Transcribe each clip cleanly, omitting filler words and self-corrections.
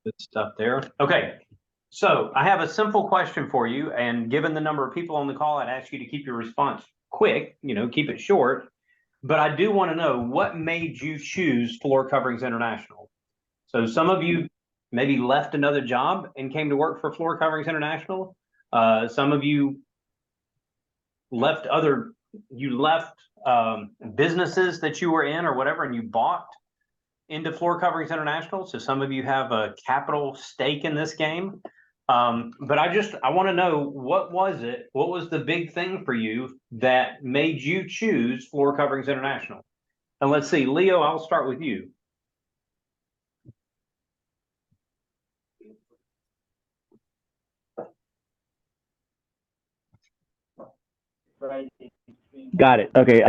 Good stuff there. Okay. So I have a simple question for you. And given the number of people on the call, I'd ask you to keep your response quick, keep it short. But I do want to know what made you choose Floor Coverings International? So some of you maybe left another job and came to work for Floor Coverings International. Some of you left businesses that you were in or whatever, and you bought into Floor Coverings International. So some of you have a capital stake in this game. But I want to know, what was it? What was the big thing for you that made you choose Floor Coverings International? And let's see, Leo, I'll start with you. Got it. Okay.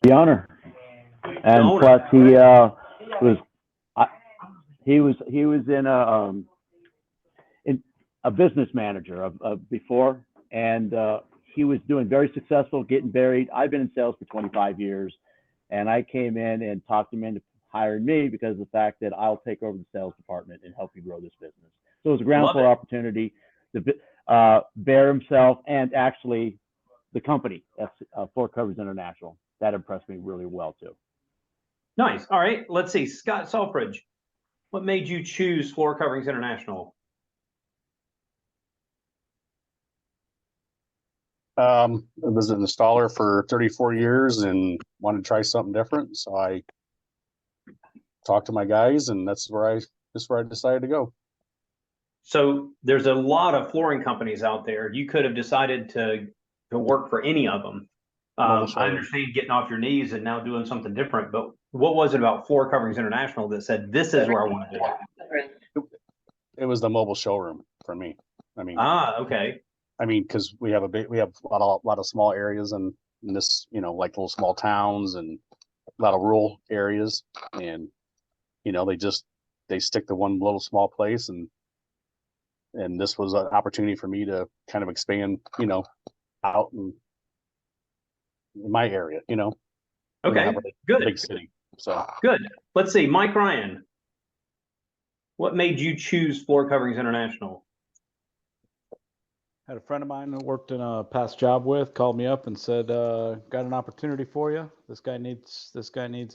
The owner, and owner. plus he was in a business manager of before, and he was doing very successful, getting buried. I've been in sales for 25 years, and I came in and talked him into hiring me because of the fact that I'll take over the sales department and help you grow this business. So it was a ground floor opportunity to bear himself and actually the company, Floor Coverings International. That impressed me really well too. Nice. All right. Let's see. Scott Selfridge, what made you choose Floor Coverings International? I was an installer for 34 years and wanted to try something different. So I talked to my guys, and that's where I decided to go. So there's a lot of flooring companies out there. You could have decided to work for any of them. I understand getting off your knees and now doing something different, but what was it about Floor Coverings International that said, this is where I want to do it? It was the mobile showroom for me. I mean, okay. I mean, because we have a lot of small areas in this, like little small towns and a lot of rural areas, and they stick to one little small place, and this was an opportunity for me to kind of expand, out in my area, Okay, good. Big city. So good. Let's see, Mike Ryan, what made you choose Floor Coverings International? Had a friend of mine that worked in a past job with, called me up and said, got an opportunity for you. This guy needs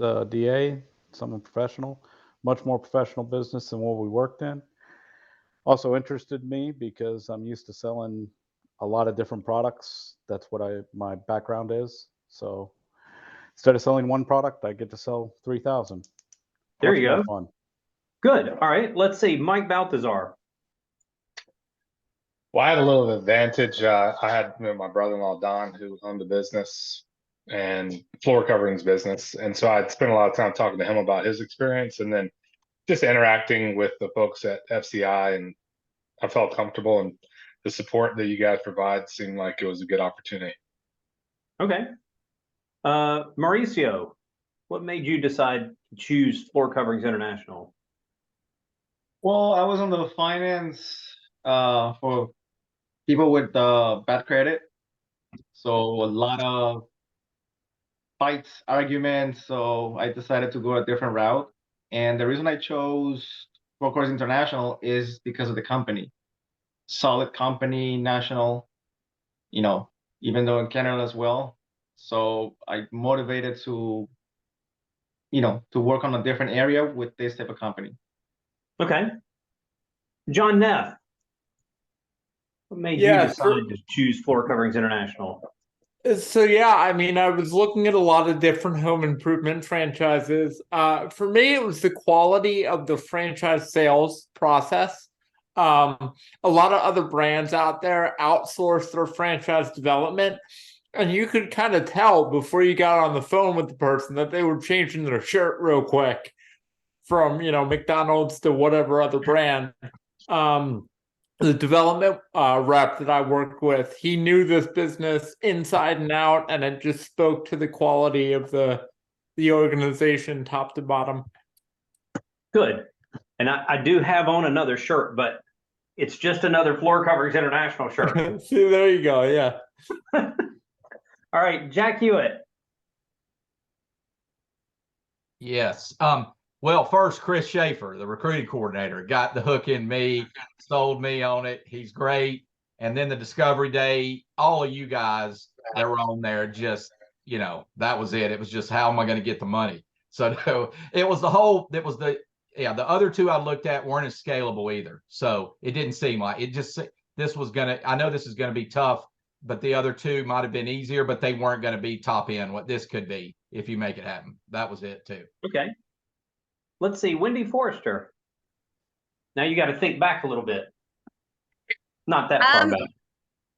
a DA, someone professional, much more professional business than what we worked in. Also interested me because I'm used to selling a lot of different products. That's what my background is. So instead of selling one product, I get to sell 3,000. There you go. Fun. Good. All right. Let's see, Mike Baltazar. Well, I had a little advantage. I had my brother-in-law, Don, who owned the business and floor coverings business. And so I'd spent a lot of time talking to him about his experience and then just interacting with the folks at FCI. And I felt comfortable, and the support that you guys provide seemed like it was a good opportunity. Okay. Mauricio, what made you decide to choose Floor Coverings International? Well, I was on the finance for people with bad credit. So a lot of fights, arguments. So I decided to go a different route. And the reason I chose Floor Coverings International is because of the company. Solid company, national, even though in Canada as well. So I motivated to work on a different area with this type of company. Okay. John Neff, what made you decide to choose Floor Coverings International? So I mean, I was looking at a lot of different home improvement franchises. For me, it was the quality of the franchise sales process. A lot of other brands out there outsource their franchise development, and you could kind of tell before you got on the phone with the person that they were changing their shirt real quick from, McDonald's to whatever other brand. The development rep that I worked with, he knew this business inside and out, and it just spoke to the quality of the organization top to bottom. Good. And I do have on another shirt, but it's just another Floor Coverings International shirt. See, there you go. Yeah. All right, Jack Hewitt. Yes. Well, first, Chris Schaefer, the recruiting coordinator, got the hook in me, sold me on it. He's great. And then the Discovery Day, all of you guys that were on there, just, that was it. It was just, how am I going to get the money? So no, it was the other two I looked at weren't as scalable either. So it didn't seem like I know this is going to be tough, but the other two might have been easier, but they weren't going to be top end what this could be if you make it happen. That was it too. Okay. Let's see, Wendy Forrester. Now you got to think back a little bit. Not that far back.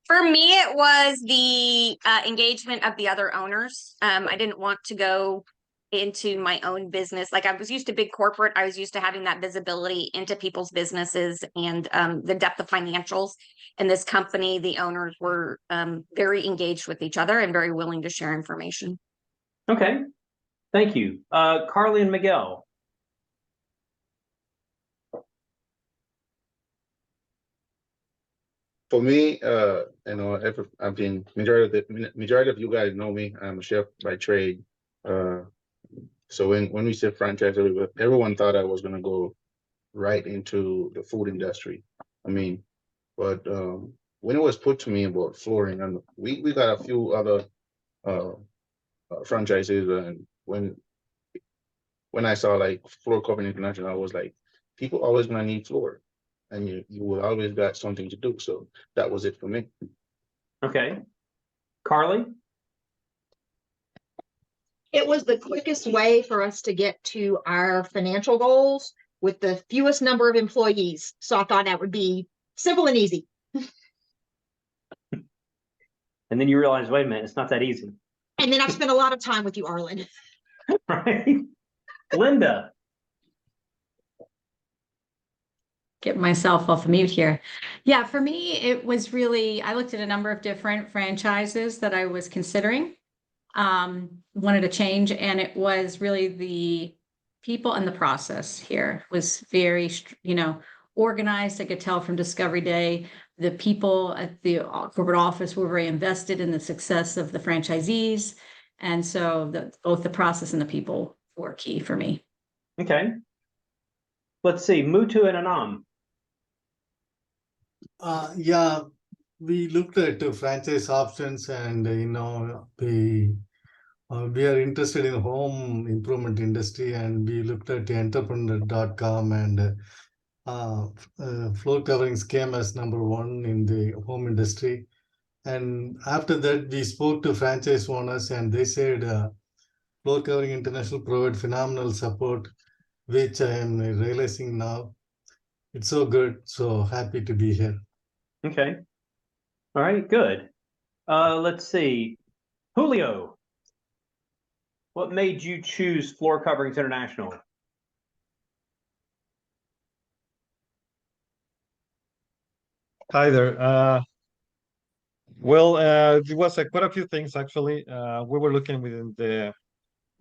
For me, it was the engagement of the other owners. I didn't want to go into my own business. Like, I was used to big corporate. I was used to having that visibility into people's businesses and the depth of financials. In this company, the owners were very engaged with each other and very willing to share information. Okay. Thank you. Carly and Miguel. For me, I've been majority of you guys know me. I'm a chef by trade. So when we said franchise, everyone thought I was gonna go right into the food industry. I mean, but when it was put to me about flooring, and we got a few other franchises, and when I saw like Floor Covering International, I was like, people always gonna need floor, and you will always got something to do. So that was it for me. Okay. Carly? It was the quickest way for us to get to our financial goals with the fewest number of employees. So I thought that would be simple and easy. And then you realize, wait a minute, it's not that easy. And then I've spent a lot of time with you, Arlen. Right? Linda. Get myself off mute here. Yeah, for me, it was really, I looked at a number of different franchises that I was considering, wanted to change, and it was really the people and the process here was very, organized. I could tell from Discovery Day, the people at the corporate office were very invested in the success of the franchisees. And so both the process and the people were key for me. Okay. Let's see, Mutu and Anam. Yeah, we looked at franchise options, and we are interested in home improvement industry, and we looked at entrepreneur.com, and floor coverings came as number one in the home industry. And after that, we spoke to franchise owners, and they said Floor Covering International provide phenomenal support, which I am realizing now. It's so good. So happy to be here. Okay. All right, good. Let's see. Julio, what made you choose Floor Coverings International? Hi there. It was quite a few things actually. We were looking within the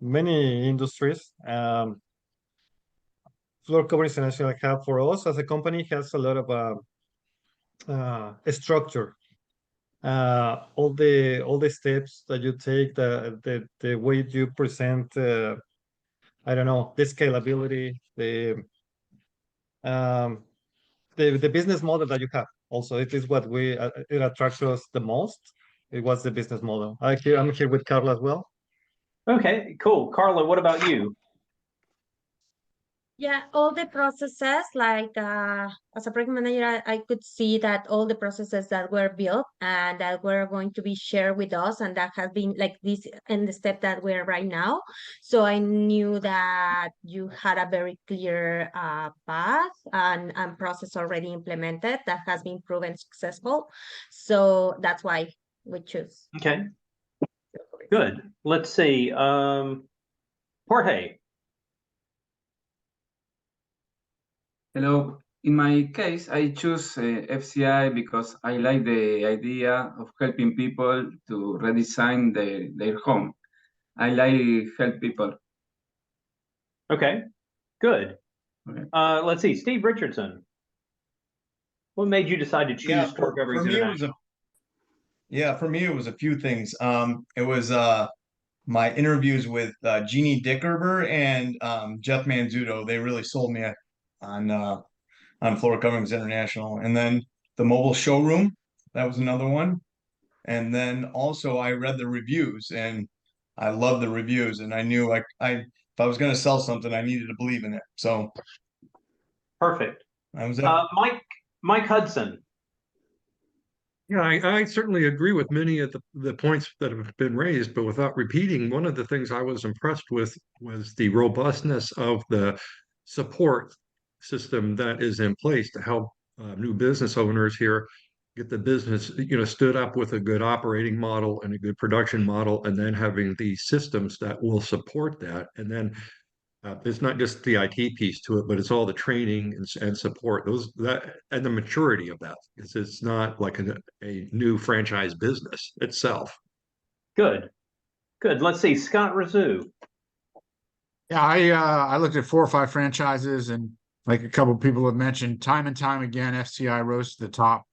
many industries. Floor Coverings International have for us as a company has a lot of structure. All the steps that you take, the way you present, I don't know, the scalability, the business model that you have. Also, it is what it attracts us the most. It was the business model. I'm here with Carla as well. Okay, cool. Carla, what about you? Yeah, all the processes, like as a project manager, I could see that all the processes that were built and that were going to be shared with us, and that has been like this in the step that we're right now. So I knew that you had a very clear path and process already implemented that has been proven successful. So that's why we choose. Okay, good. Let's see. Jorge. Hello. In my case, I choose FCI because I like the idea of helping people to redesign their home. I like help people. Okay, good. Okay. Let's see, Steve Richardson. What made you decide to choose Floor Coverings International? For me, it was a few things. It was my interviews with Jeannie Dickerber and Jeff Manzuto. They really sold me on Floor Coverings International. And then the mobile showroom, that was another one. And then also I read the reviews and I love the reviews, and I knew if I was going to sell something, I needed to believe in it. So perfect. I was Mike Hudson. Yeah, I certainly agree with many of the points that have been raised, but without repeating, one of the things I was impressed with was the robustness of the support system that is in place to help new business owners here get the business, stood up with a good operating model and a good production model, and then having the systems that will support that. And then it's not just the IT piece to it, but it's all the training and support. And the maturity of that. It's not like a new franchise business itself. Good. Let's see, Scott Razoo. Yeah, I looked at 4 or 5 franchises, and like a couple of people have mentioned, time and time again, FCI rose to the top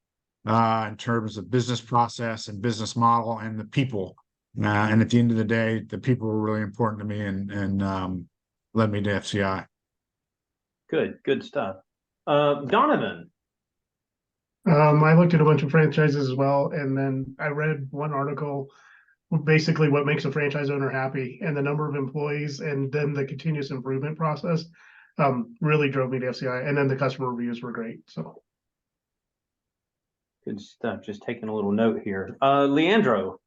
in terms of business process and business model and the people. And at the end of the day, the people were really important to me, and led me to FCI. Good stuff. Donovan. I looked at a bunch of franchises as well, and then I read one article, basically what makes a franchise owner happy, and the number of employees, and then the continuous improvement process really drove me to FCI. And then the customer reviews were great. So good stuff. Just taking a little note here. Leandro.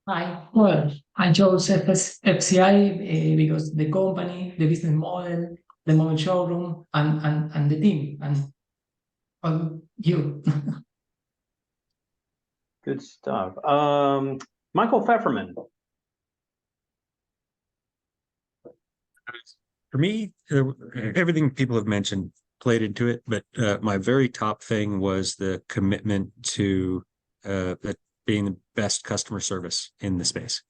Well, I chose FCI because the company, the business model, the mobile showroom, and the team, and you. Good stuff. Michael Pfefferman. For me, everything people have mentioned played into it, but my very top thing was the commitment to being the best customer service in the space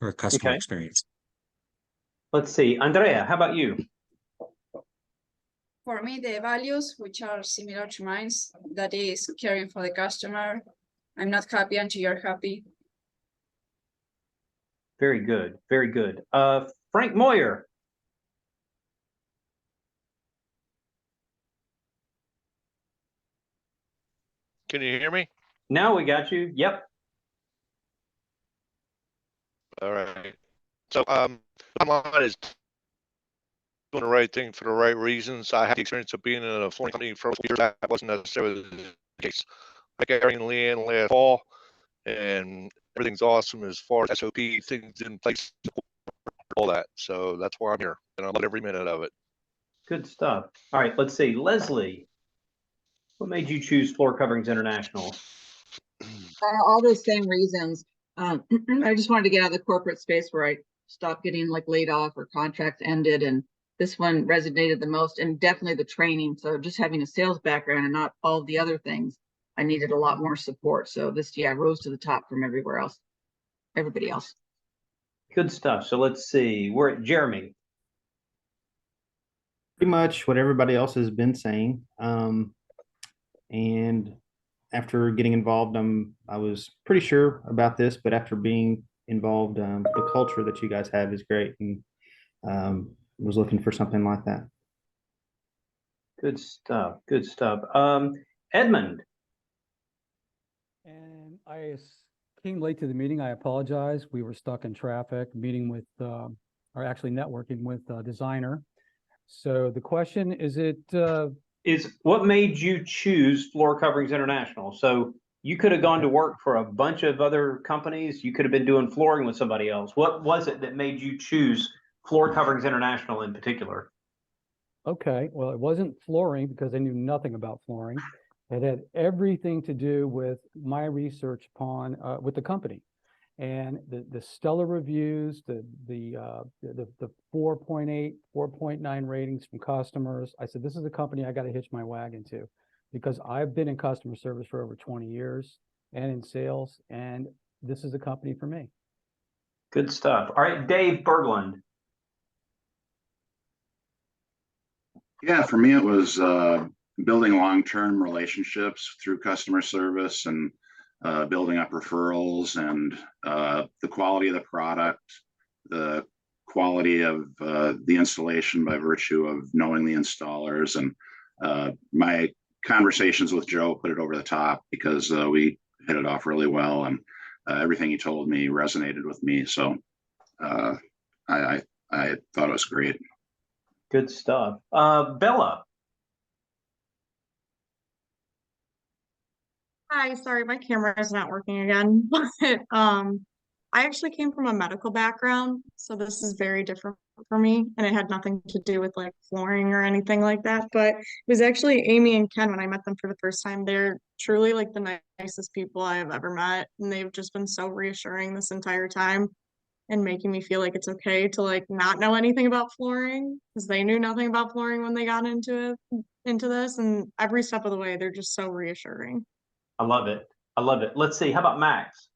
or customer experience. Let's see, Andrea, how about you? For me, the values, which are similar to mine, that is caring for the customer. I'm not happy until you're happy. Very good. Frank Moyer. Can you hear me? Now we got you. Yep. All right. So bottom line is doing the right thing for the right reasons. I had the experience of being in a flooring company for 4 years. That wasn't necessarily the case. I got Gary and Leanne last fall, and everything's awesome as far as SOP, things in place, all that. So that's why I'm here, and I love every minute of it. Good stuff. All right, let's see. Leslie, what made you choose Floor Coverings International? All those same reasons. I just wanted to get out of the corporate space where I stopped getting like laid off or contracts ended, and this one resonated the most, and definitely the training. So just having a sales background and not all the other things, I needed a lot more support. So this, rose to the top from everybody else. Good stuff. So let's see. We're at Jeremy. Pretty much what everybody else has been saying. And after getting involved, I was pretty sure about this, but after being involved, the culture that you guys have is great, and was looking for something like that. Good stuff. Edmund. And I came late to the meeting. I apologize. We were stuck in traffic, meeting with, or actually networking with a designer. So the question is what made you choose Floor Coverings International? So you could have gone to work for a bunch of other companies. You could have been doing flooring with somebody else. What was it that made you choose Floor Coverings International in particular? Okay, well, it wasn't flooring because I knew nothing about flooring. It had everything to do with my research upon with the company, and the stellar reviews, the 4.8, 4.9 ratings from customers. I said, this is a company I got to hitch my wagon to, because I've been in customer service for over 20 years and in sales, and this is a company for me. Good stuff. All right, Dave Berglund. Yeah, for me, it was building long-term relationships through customer service and building up referrals and the quality of the product, the quality of the installation by virtue of knowing the installers. And my conversations with Joe put it over the top because we hit it off really well, and everything he told me resonated with me. So I thought it was great. Good stuff. Bella. Hi, sorry, my camera is not working again. But I actually came from a medical background, so this is very different for me, and it had nothing to do with like flooring or anything like that. But it was actually Amy and Ken when I met them for the first time. They're truly like the nicest people I have ever met, and they've just been so reassuring this entire time and making me feel like it's okay to like not know anything about flooring because they knew nothing about flooring when they got into this, and every step of the way they're just so reassuring. I love it. I love it. Let's see. How about Max?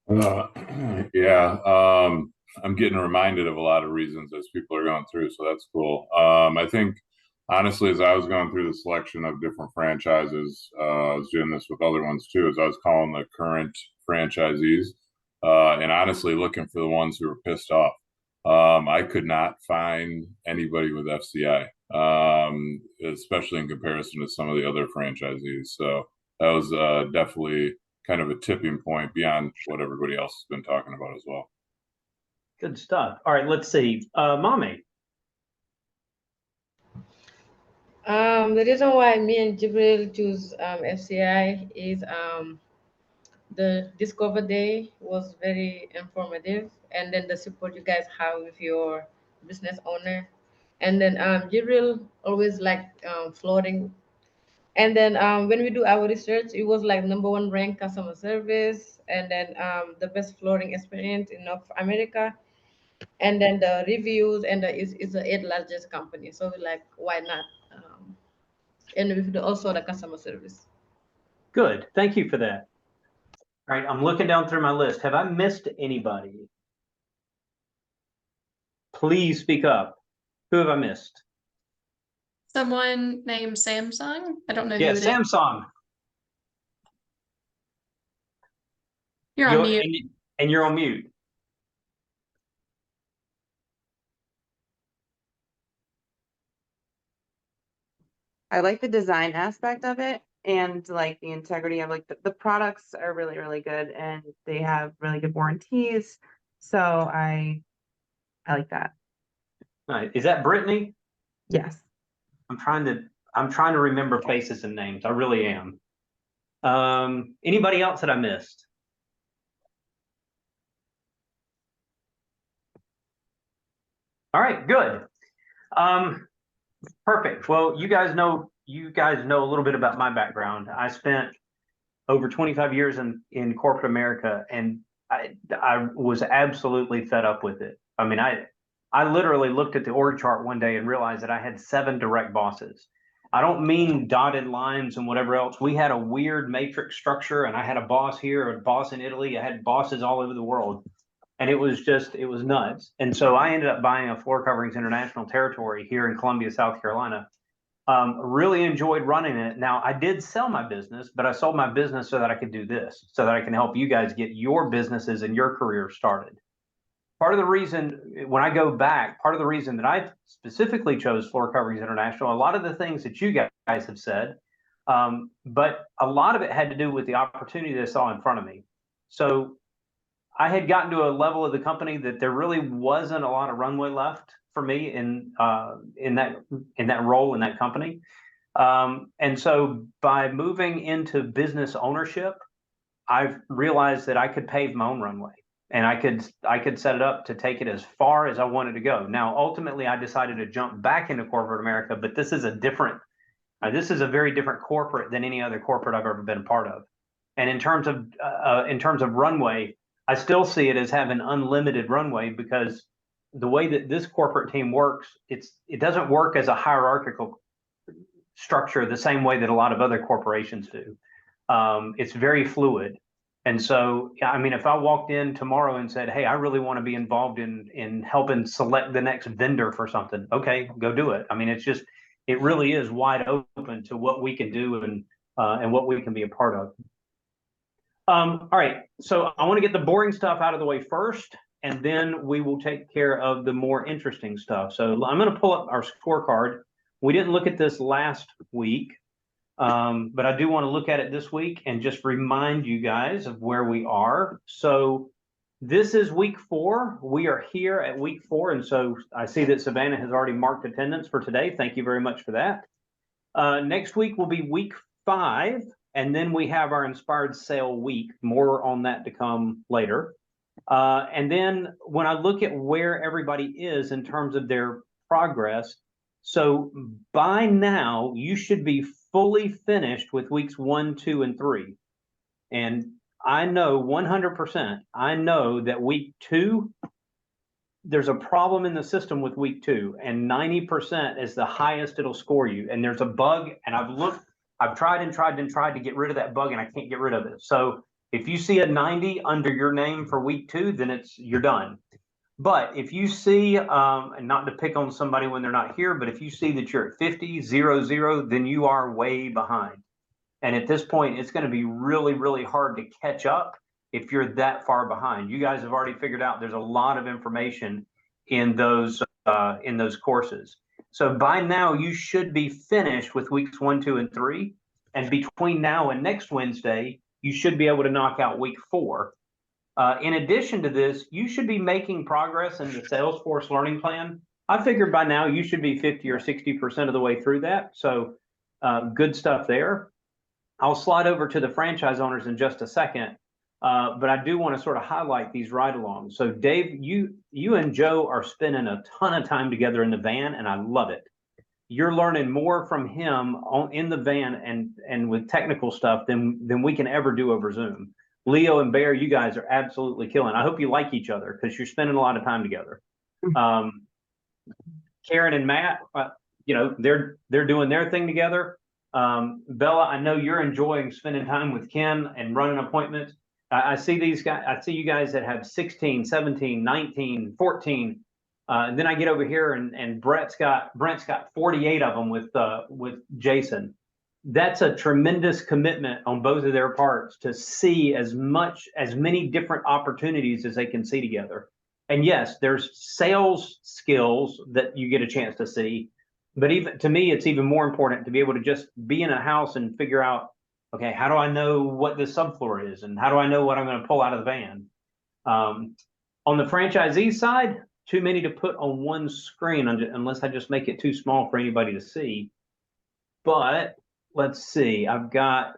Yeah, I'm getting reminded of a lot of reasons as people are going through, so that's cool. I think honestly, as I was going through the selection of different franchises, I was doing this with other ones too, as I was calling the current franchisees, and honestly looking for the ones who were pissed off. I could not find anybody with FCI, especially in comparison to some of the other franchisees. So that was definitely kind of a tipping point beyond what everybody else has been talking about as well. Good stuff. All right, let's see. Mommy. The reason why me and Jibril choose FCI is the Discover Day was very informative, and then the support you guys have with your business owner. And then Jibril always like flooring. And then when we do our research, it was like #1 ranked customer service, and then the best flooring experience in North America. And then the reviews, and is the 8th largest company. So we're like, why not? And with also the customer service. Good. Thank you for that. All right, I'm looking down through my list. Have I missed anybody? Please speak up. Who have I missed? Someone named Samsung. I don't know Yeah, who it is. Samsung. You're on mute. And you're on mute. I like the design aspect of it and like the integrity of like the products are really, really good and they have really good warranties. So I like that. All right. Is that Brittany? Yes. I'm trying to remember faces and names. I really am. Anybody else that I missed? All right, good. Perfect. Well, you guys know a little bit about my background. I spent over 25 years in corporate America, and I was absolutely fed up with it. I mean, I literally looked at the org chart one day and realized that I had 7 direct bosses. I don't mean dotted lines and whatever else. We had a weird matrix structure, and I had a boss here, a boss in Italy. I had bosses all over the world. And it was nuts. And so I ended up buying a Floor Coverings International territory here in Columbia, South Carolina. Really enjoyed running it. Now, I did sell my business, but I sold my business so that I could do this, so that I can help you guys get your businesses and your career started. Part of the reason, when I go back, part of the reason that I specifically chose Floor Coverings International, a lot of the things that you guys have said, but a lot of it had to do with the opportunity that I saw in front of me. So I had gotten to a level of the company that there really wasn't a lot of runway left for me in that role in that company. And so by moving into business ownership, I've realized that I could pave my own runway, and I could set it up to take it as far as I wanted to go. Now, ultimately, I decided to jump back into corporate America, but this is a very different corporate than any other corporate I've ever been a part of. And in terms of runway, I still see it as having unlimited runway, because the way that this corporate team works, it doesn't work as a hierarchical structure the same way that a lot of other corporations do. It's very fluid. And so, I mean, if I walked in tomorrow and said, hey, I really want to be involved in helping select the next vendor for something, okay, go do it. I mean, it really is wide open to what we can do and what we can be a part of. All right, so I want to get the boring stuff out of the way first, and then we will take care of the more interesting stuff. So I'm going to pull up our scorecard. We didn't look at this last week, but I do want to look at it this week and just remind you guys of where we are. So this is week 4. We are here at week 4, and so I see that Savannah has already marked attendance for today. Thank you very much for that. Next week will be week 5. And then we have our Inspired Sale Week. More on that to come later. And then when I look at where everybody is in terms of their progress, so by now you should be fully finished with weeks 1, 2, and 3. And I know 100%, I know that week 2, there's a problem in the system with week 2, and 90% is the highest it'll score you. And there's a bug, and I've tried to get rid of that bug, and I can't get rid of it. So if you see a 90 under your name for week 2, then you're done. But if you see, and not to pick on somebody when they're not here, but if you see that you're at 50, 0, 0, then you are way behind. And at this point, it's going to be really, really hard to catch up if you're that far behind. You guys have already figured out there's a lot of information in those courses. So by now you should be finished with weeks 1, 2, and 3. And between now and next Wednesday, you should be able to knock out week 4. In addition to this, you should be making progress in the Salesforce learning plan. I figured by now you should be 50 or 60% of the way through that. So good stuff there. I'll slide over to the franchise owners in just a second. But I do want to sort of highlight these ride-alongs. So Dave, you and Joe are spending a ton of time together in the van, and I love it. You're learning more from him in the van and with technical stuff than we can ever do over Zoom. Leo and Bear, you guys are absolutely killing. I hope you like each other because you're spending a lot of time together. Karen and Matt, they're doing their thing together. Bella, I know you're enjoying spending time with Ken and running appointments. I see these guys. I see you guys that have 16, 17, 19, 14. And then I get over here and Brent's got 48 of them with Jason. That's a tremendous commitment on both of their parts to see as many different opportunities as they can see together. And yes, there's sales skills that you get a chance to see, but even to me, it's even more important to be able to just be in a house and figure out, okay, how do I know what the subfloor is, and how do I know what I'm going to pull out of the van? On the franchisee side, too many to put on one screen unless I just make it too small for anybody to see. But let's see, I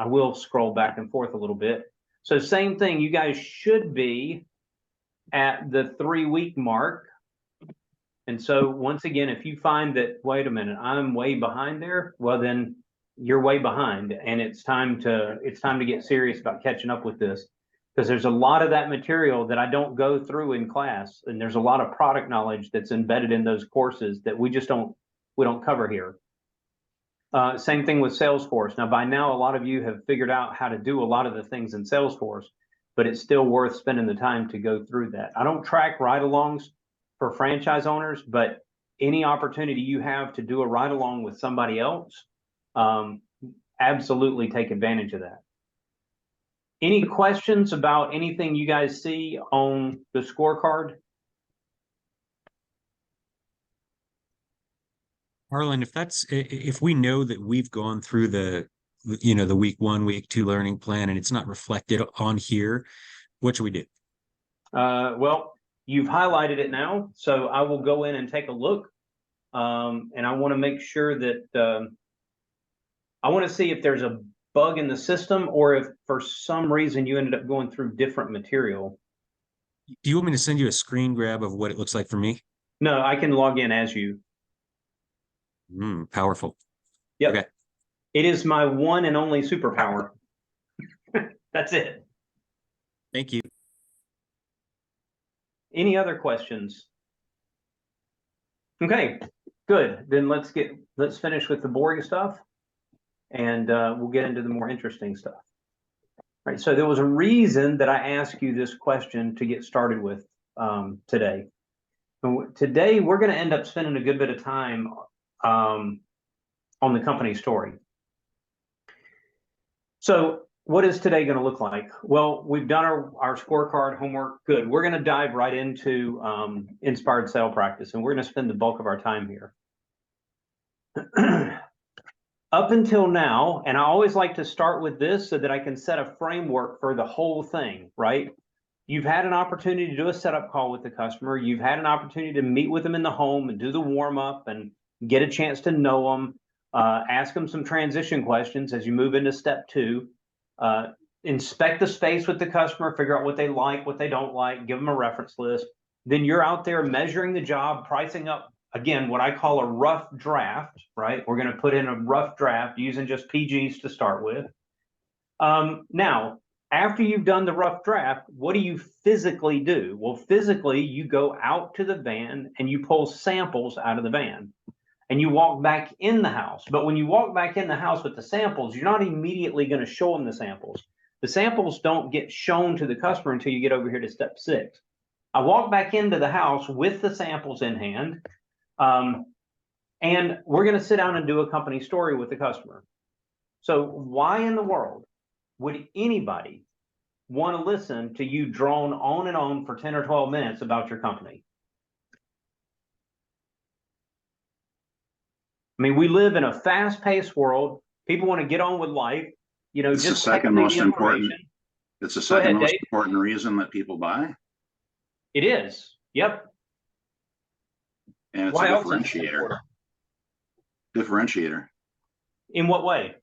will scroll back and forth a little bit. So same thing, you guys should be at the 3-week mark. And so once again, if you find that, wait a minute, I'm way behind there, well then you're way behind, and it's time to get serious about catching up with this, because there's a lot of that material that I don't go through in class, and there's a lot of product knowledge that's embedded in those courses that we don't cover here. Same thing with Salesforce. Now, by now, a lot of you have figured out how to do a lot of the things in Salesforce, but it's still worth spending the time to go through that. I don't track ride-alongs for franchise owners, but any opportunity you have to do a ride-along with somebody else, absolutely take advantage of that. Any questions about anything you guys see on the scorecard? Harlan, if we know that we've gone through the week 1, week 2 learning plan and it's not reflected on here, what should we do? Well, you've highlighted it now, so I will go in and take a look. And I want to make sure that I want to see if there's a bug in the system, or if for some reason you ended up going through different material. Do you want me to send you a screen grab of what it looks like for me? No, I can log in as you. Powerful. Yep. Okay. It is my one and only superpower. That's it. Thank you. Any other questions? Okay, good. Then let's finish with the boring stuff, and we'll get into the more interesting stuff. All right, so there was a reason that I asked you this question to get started with today. Today, we're going to end up spending a good bit of time on the company story. So what is today going to look like? Well, we've done our scorecard homework. Good. We're going to dive right into inspired sale practice, and we're going to spend the bulk of our time here. Up until now, and I always like to start with this so that I can set a framework for the whole thing, right? You've had an opportunity to do a setup call with the customer. You've had an opportunity to meet with them in the home and do the warm up and get a chance to know them, ask them some transition questions as you move into step 2, inspect the space with the customer, figure out what they like, what they don't like, give them a reference list. Then you're out there measuring the job, pricing up, again, what I call a rough draft, right? We're going to put in a rough draft using just PGs to start with. Now, after you've done the rough draft, what do you physically do? Well, physically, you go out to the van and you pull samples out of the van and you walk back in the house. But when you walk back in the house with the samples, you're not immediately going to show them the samples. The samples don't get shown to the customer until you get over here to step 6. I walk back into the house with the samples in hand, and we're going to sit down and do a company story with the customer. So why in the world would anybody want to listen to you drone on and on for 10 or 12 minutes about your company? I mean, we live in a fast-paced world. People want to get on with life. You know, It's just the second most important. information. It's the Go second ahead, most Dave. important reason that people buy, It is. Yep. and it's Why a else is it differentiator. important? Differentiator. In what way?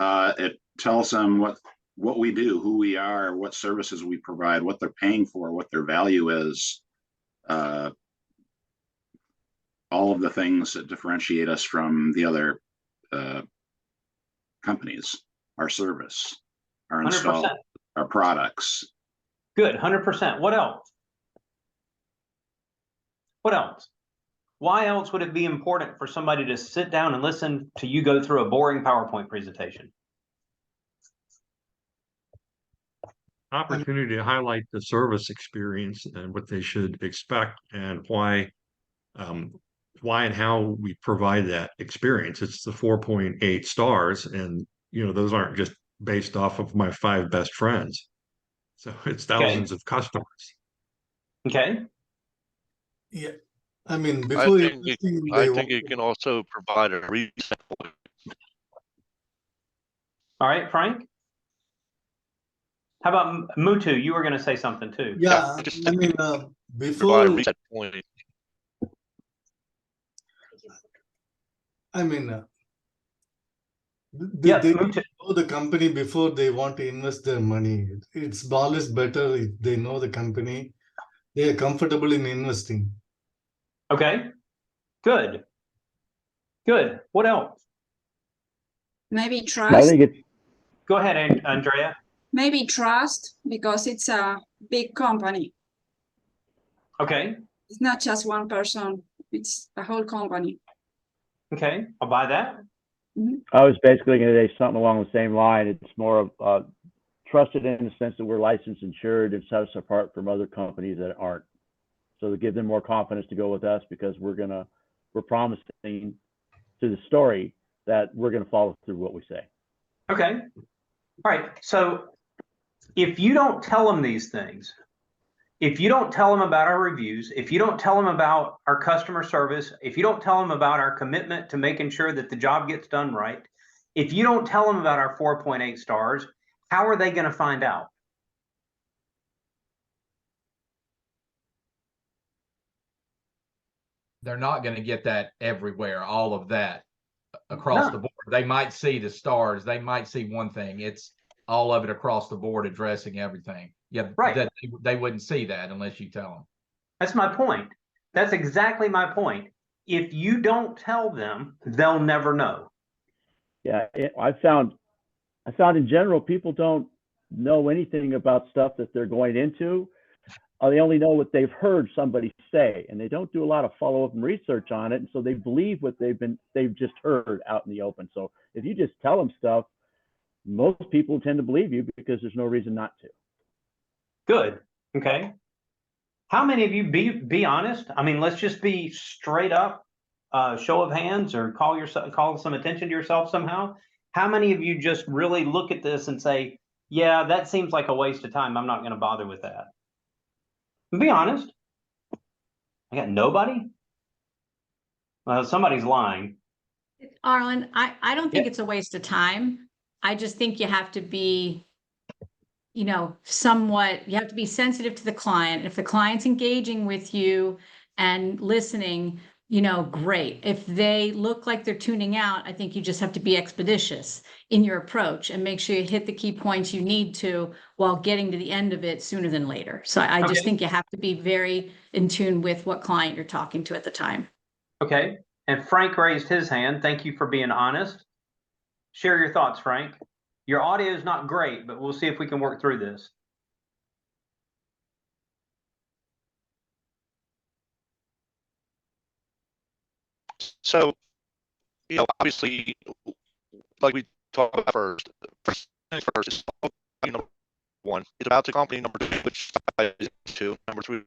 It tells them what we do, who we are, what services we provide, what they're paying for, what their value is. All of the things that differentiate us from the other companies, our service, our install, 100%. our products. Good, 100%. What else? What else? Why else would it be important for somebody to sit down and listen to you go through a boring PowerPoint presentation? Opportunity to highlight the service experience and what they should expect and why and how we provide that experience. It's the 4.8 stars, and those aren't just based off of my 5 best friends. So it's thousands of customers. Okay. Yeah. I mean, I before think investing, I they think it can also provide a reset point. All right, Frank? How about Mutu? You were going to say something too. Yeah, I mean, Provide before, a reset point. I mean, Yeah, they Mutu. know the company before they want to invest their money. It's always better if they know the company. They are comfortable in investing. Okay. Good. Good. What else? Maybe I trust. think it's Go ahead, Andrea. Maybe trust because it's a big company. Okay. It's not just one person, it's a whole company. Okay, I'll buy that. I was basically going to say something along the same line. It's more of trusted in the sense that we're licensed, insured, and set us apart from other companies that aren't. So to give them more confidence to go with us because we're promising to the story that we're going to follow through what we say. Okay. All right. So if you don't tell them these things, if you don't tell them about our reviews, if you don't tell them about our customer service, if you don't tell them about our commitment to making sure that the job gets done right, if you don't tell them about our 4.8 stars, how are they going to find out? They're not going to get that everywhere, all of that across the board. They might see the stars. They might see one thing. It's all of it across the board addressing everything. Yeah, right. That they wouldn't see that unless you tell them. That's my point. That's exactly my point. If you don't tell them, they'll never know. Yeah, I found in general, people don't know anything about stuff that they're going into. They only know what they've heard somebody say, and they don't do a lot of follow-up and research on it. And so they believe what they've just heard out in the open. So if you just tell them stuff, most people tend to believe you because there's no reason not to. Good. Okay. How many of you be honest? I mean, let's just be straight up, show of hands, or call some attention to yourself somehow. How many of you just really look at this and say, yeah, that seems like a waste of time. I'm not going to bother with that. Be honest. I got nobody. Well, somebody's lying. Arlen, I don't think Yeah. it's a waste of time. I just think you have to be, you know, somewhat, you have to be sensitive to the client. If the client's engaging with you and listening, you know, great. If they look like they're tuning out, I think you just have to be expeditious in your approach and make sure you hit the key points you need to while getting to the end of it sooner than later. So I just Okay. think you have to be very in tune with what client you're talking to at the time. Okay. And Frank raised his hand. Thank you for being honest. Share your thoughts, Frank. Your audio is not great, but we'll see if we can work through this. So, you know, obviously, like we talked about first things first is number one. It's about the company. Number two, which is two. Number three,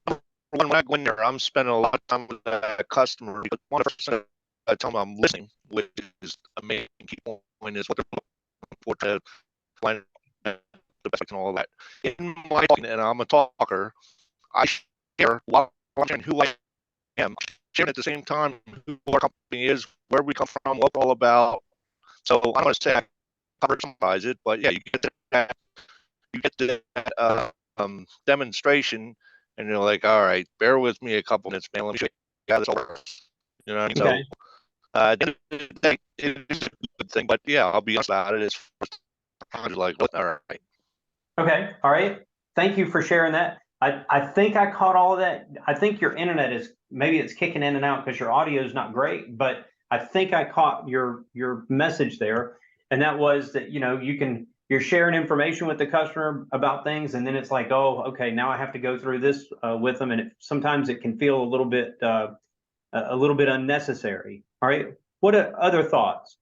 number one, when I go in there, I'm spending a lot of time with the customer because one of the first things I tell them I'm listening, which is a main key point, is what they're looking for to find the best and all of that. In my talking, and I'm a talker, I share while I'm sharing who I am, sharing at the same time who our company is, where we come from, what we're all about. So I don't want to say I cover summarize it, but yeah, you get to that demonstration, and you're like, all right, bear with me a couple minutes, man. Let me show you how this all works. You know what I mean? Okay. So at the end of the day, it is a good thing, but yeah, I'll be honest about it. It's kind of like, all right. Okay. All right. Thank you for sharing that. I think I caught all of that. I think your internet is, maybe it's kicking in and out because your audio is not great, but I think I caught your message there. And that was that, you know, you're sharing information with the customer about things, and then it's like, oh, okay, now I have to go through this with them, and sometimes it can feel a little bit unnecessary. All right. What are other thoughts?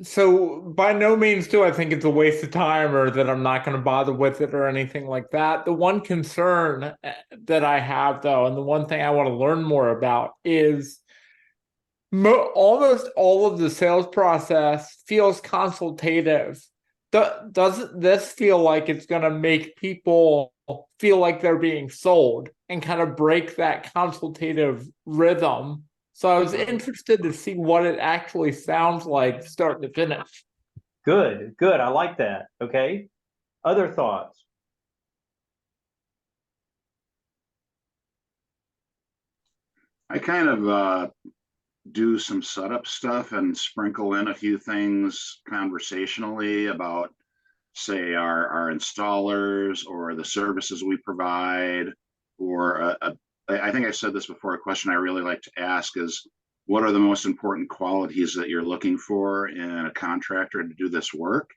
So by no means do I think it's a waste of time or that I'm not going to bother with it or anything like that. The one concern that I have, though, and the one thing I want to learn more about is almost all of the sales process feels consultative. Doesn't this feel like it's going to make people feel like they're being sold and kind of break that consultative rhythm? So I was interested to see what it actually sounds like start to finish. Good, good. I like that. Okay. Other thoughts? I kind of do some setup stuff and sprinkle in a few things conversationally about, say, our installers or the services we provide, or I think I said this before, a question I really like to ask is, what are the most important qualities that you're looking for in a contractor to do this work?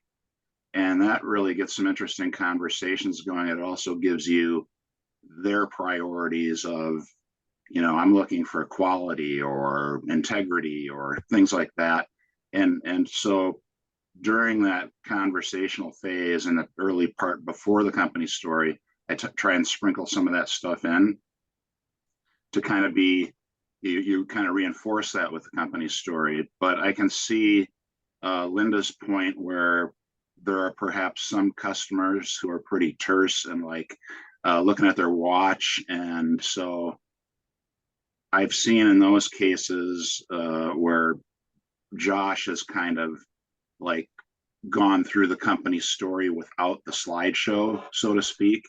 And that really gets some interesting conversations going. It also gives you their priorities of, you know, I'm looking for quality or integrity or things like that. And so during that conversational phase and the early part before the company story, I try and sprinkle some of that stuff in to kind of be, you kind of reinforce that with the company story. But I can see Linda's point where there are perhaps some customers who are pretty terse and like looking at their watch. And so I've seen in those cases where Josh has kind of like gone through the company story without the slideshow, so to speak,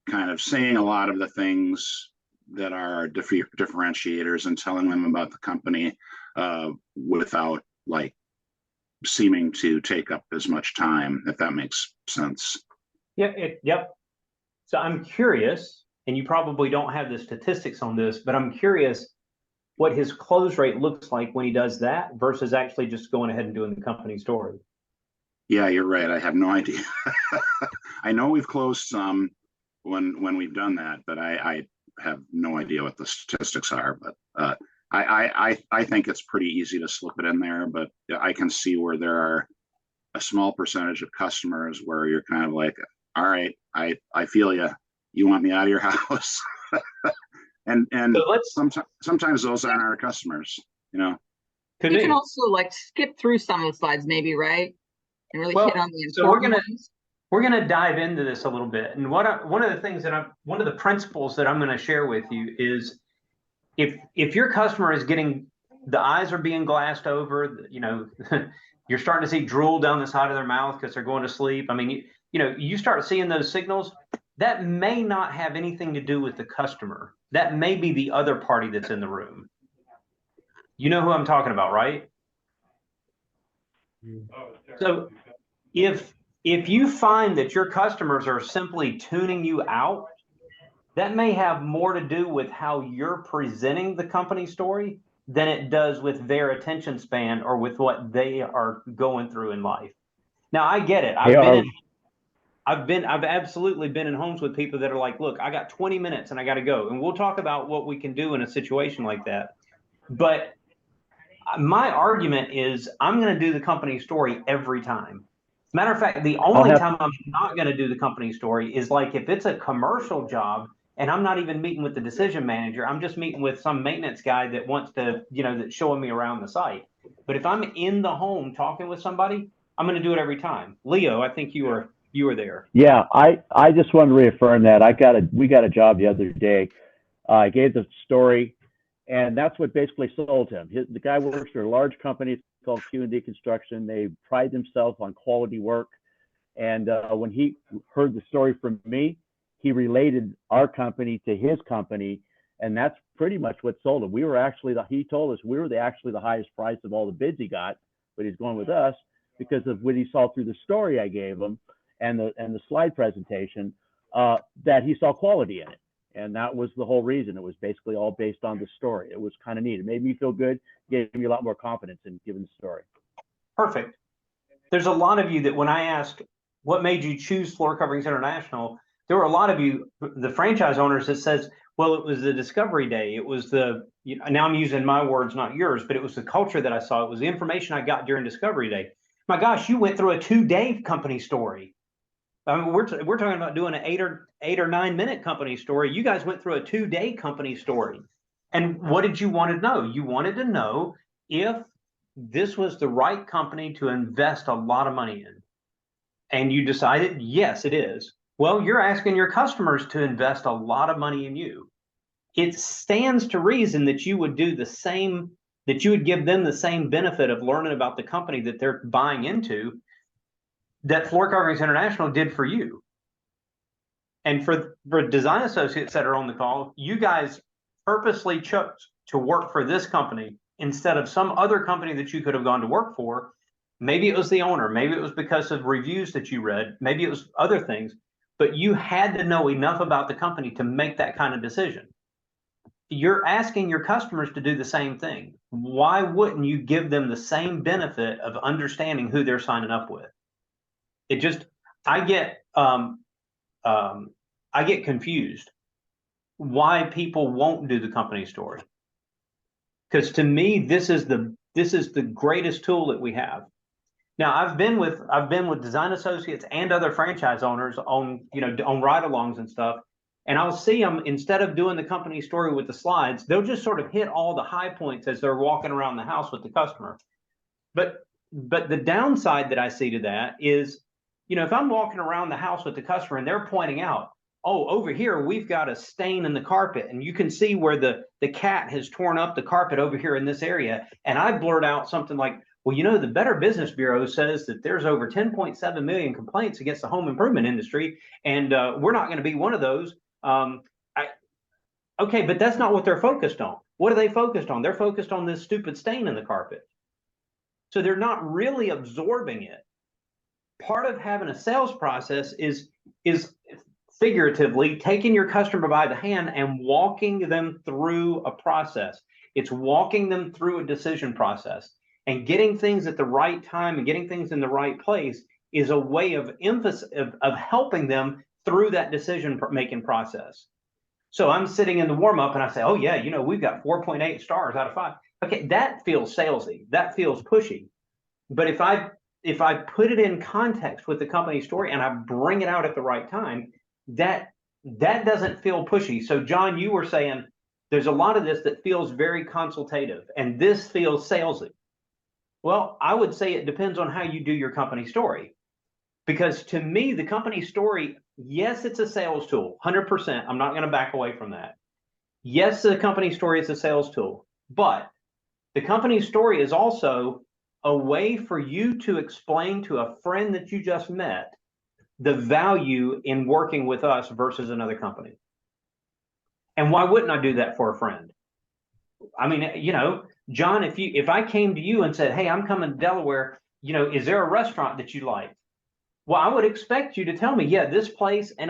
kind of saying a lot of the things that are differentiators and telling them about the company without like seeming to take up as much time, if that makes sense. Yeah, yep. So I'm curious, and you probably don't have the statistics on this, but I'm curious what his close rate looks like when he does that versus actually just going ahead and doing the company story. Yeah, you're right. I have no idea. I know we've closed some when we've done that, but I have no idea what the statistics are. But I think it's pretty easy to slip it in there. But I can see where there are a small percentage of customers where you're kind of like, all right, I feel you. You want me out of your house. and so sometimes those aren't our customers, you know. Could You be. can also like skip through some of the slides maybe, right? And really hit on the So important ones. we're gonna dive into this a little bit. And one of the things that one of the principles that I'm gonna share with you is if your customer is getting, the eyes are being glassed over, you know, you're starting to see drool down the side of their mouth because they're going to sleep. I mean, you know, you start seeing those signals, that may not have anything to do with the customer. That may be the other party that's in the room. You know who I'm talking about, right? So if you find that your customers are simply tuning you out, that may have more to do with how you're presenting the company story than it does with their attention span or with what they are going through in life. Now, I get it. I've absolutely been in homes with people that are like, look, I got 20 minutes and I got to go. And we'll talk about what we can do in a situation like that. But my argument is I'm going to do the company story every time. Matter of fact, the only time I'm not going to do the company story is like if it's a commercial job and I'm not even meeting with the decision manager, I'm just meeting with some maintenance guy that wants to, you know, that's showing me around the site. But if I'm in the home talking with somebody, I'm going to do it every time. Leo, I think you were there. Yeah, I just want to reaffirm that. We got a job the other day. I gave the story, and that's what basically sold him. The guy works for a large company called Q&D Construction. They pride themselves on quality work. And when he heard the story from me, he related our company to his company, and that's pretty much what sold him. We were actually he told us we were actually the highest price of all the bids he got, but he's going with us because of what he saw through the story I gave him and the slide presentation, that he saw quality in it. And that was the whole reason. It was basically all based on the story. It was kind of neat. It made me feel good, gave me a lot more confidence in giving the story. Perfect. There's a lot of you that when I asked what made you choose Floor Coverings International, there were a lot of you, the franchise owners, that says, well, it was the discovery day. It was now I'm using my words, not yours, but it was the culture that I saw. It was the information I got during discovery day. My gosh, you went through a 2-day company story. I mean, we're talking about doing an 8 or 9 minute company story. You guys went through a 2-day company story. And what did you want to know? You wanted to know if this was the right company to invest a lot of money in. And you decided, yes, it is. Well, you're asking your customers to invest a lot of money in you. It stands to reason that you would do the same, that you would give them the same benefit of learning about the company that they're buying into that Floor Coverings International did for you. And for design associates that are on the call, you guys purposely chose to work for this company instead of some other company that you could have gone to work for. Maybe it was the owner, maybe it was because of reviews that you read, maybe it was other things, but you had to know enough about the company to make that kind of decision. You're asking your customers to do the same thing. Why wouldn't you give them the same benefit of understanding who they're signing up with? It just, I get confused why people won't do the company story. Because to me, this is the greatest tool that we have. Now, I've been with design associates and other franchise owners on ride-alongs and stuff, and I'll see them, instead of doing the company story with the slides, they'll just sort of hit all the high points as they're walking around the house with the customer. But the downside that I see to that is, if I'm walking around the house with the customer and they're pointing out, oh, over here, we've got a stain in the carpet, and you can see where the cat has torn up the carpet over here in this area. And I blurt out something like, well, the Better Business Bureau says that there's over 10.7 million complaints against the home improvement industry, and we're not going to be one of those. Okay, but that's not what they're focused on. What are they focused on? They're focused on this stupid stain in the carpet. So they're not really absorbing it. Part of having a sales process is figuratively taking your customer by the hand and walking them through a process. It's walking them through a decision process, and getting things at the right time and getting things in the right place is a way of emphasis of helping them through that decision making process. So I'm sitting in the warm up and I say, oh yeah, we've got 4.8 stars out of 5. Okay, that feels salesy. That feels pushy. But if I put it in context with the company story and I bring it out at the right time, that doesn't feel pushy. So John, you were saying there's a lot of this that feels very consultative, and this feels salesy. Well, I would say it depends on how you do your company story. Because to me, the company story, yes, it's a sales tool, 100%. I'm not going to back away from that. Yes, the company story is a sales tool, but the company story is also a way for you to explain to a friend that you just met the value in working with us versus another company. And why wouldn't I do that for a friend? I mean, you know, John, if I came to you and said, "Hey, I'm coming to Delaware, you know, is there a restaurant that you like?" Well, I would expect you to tell me, yeah, this place, and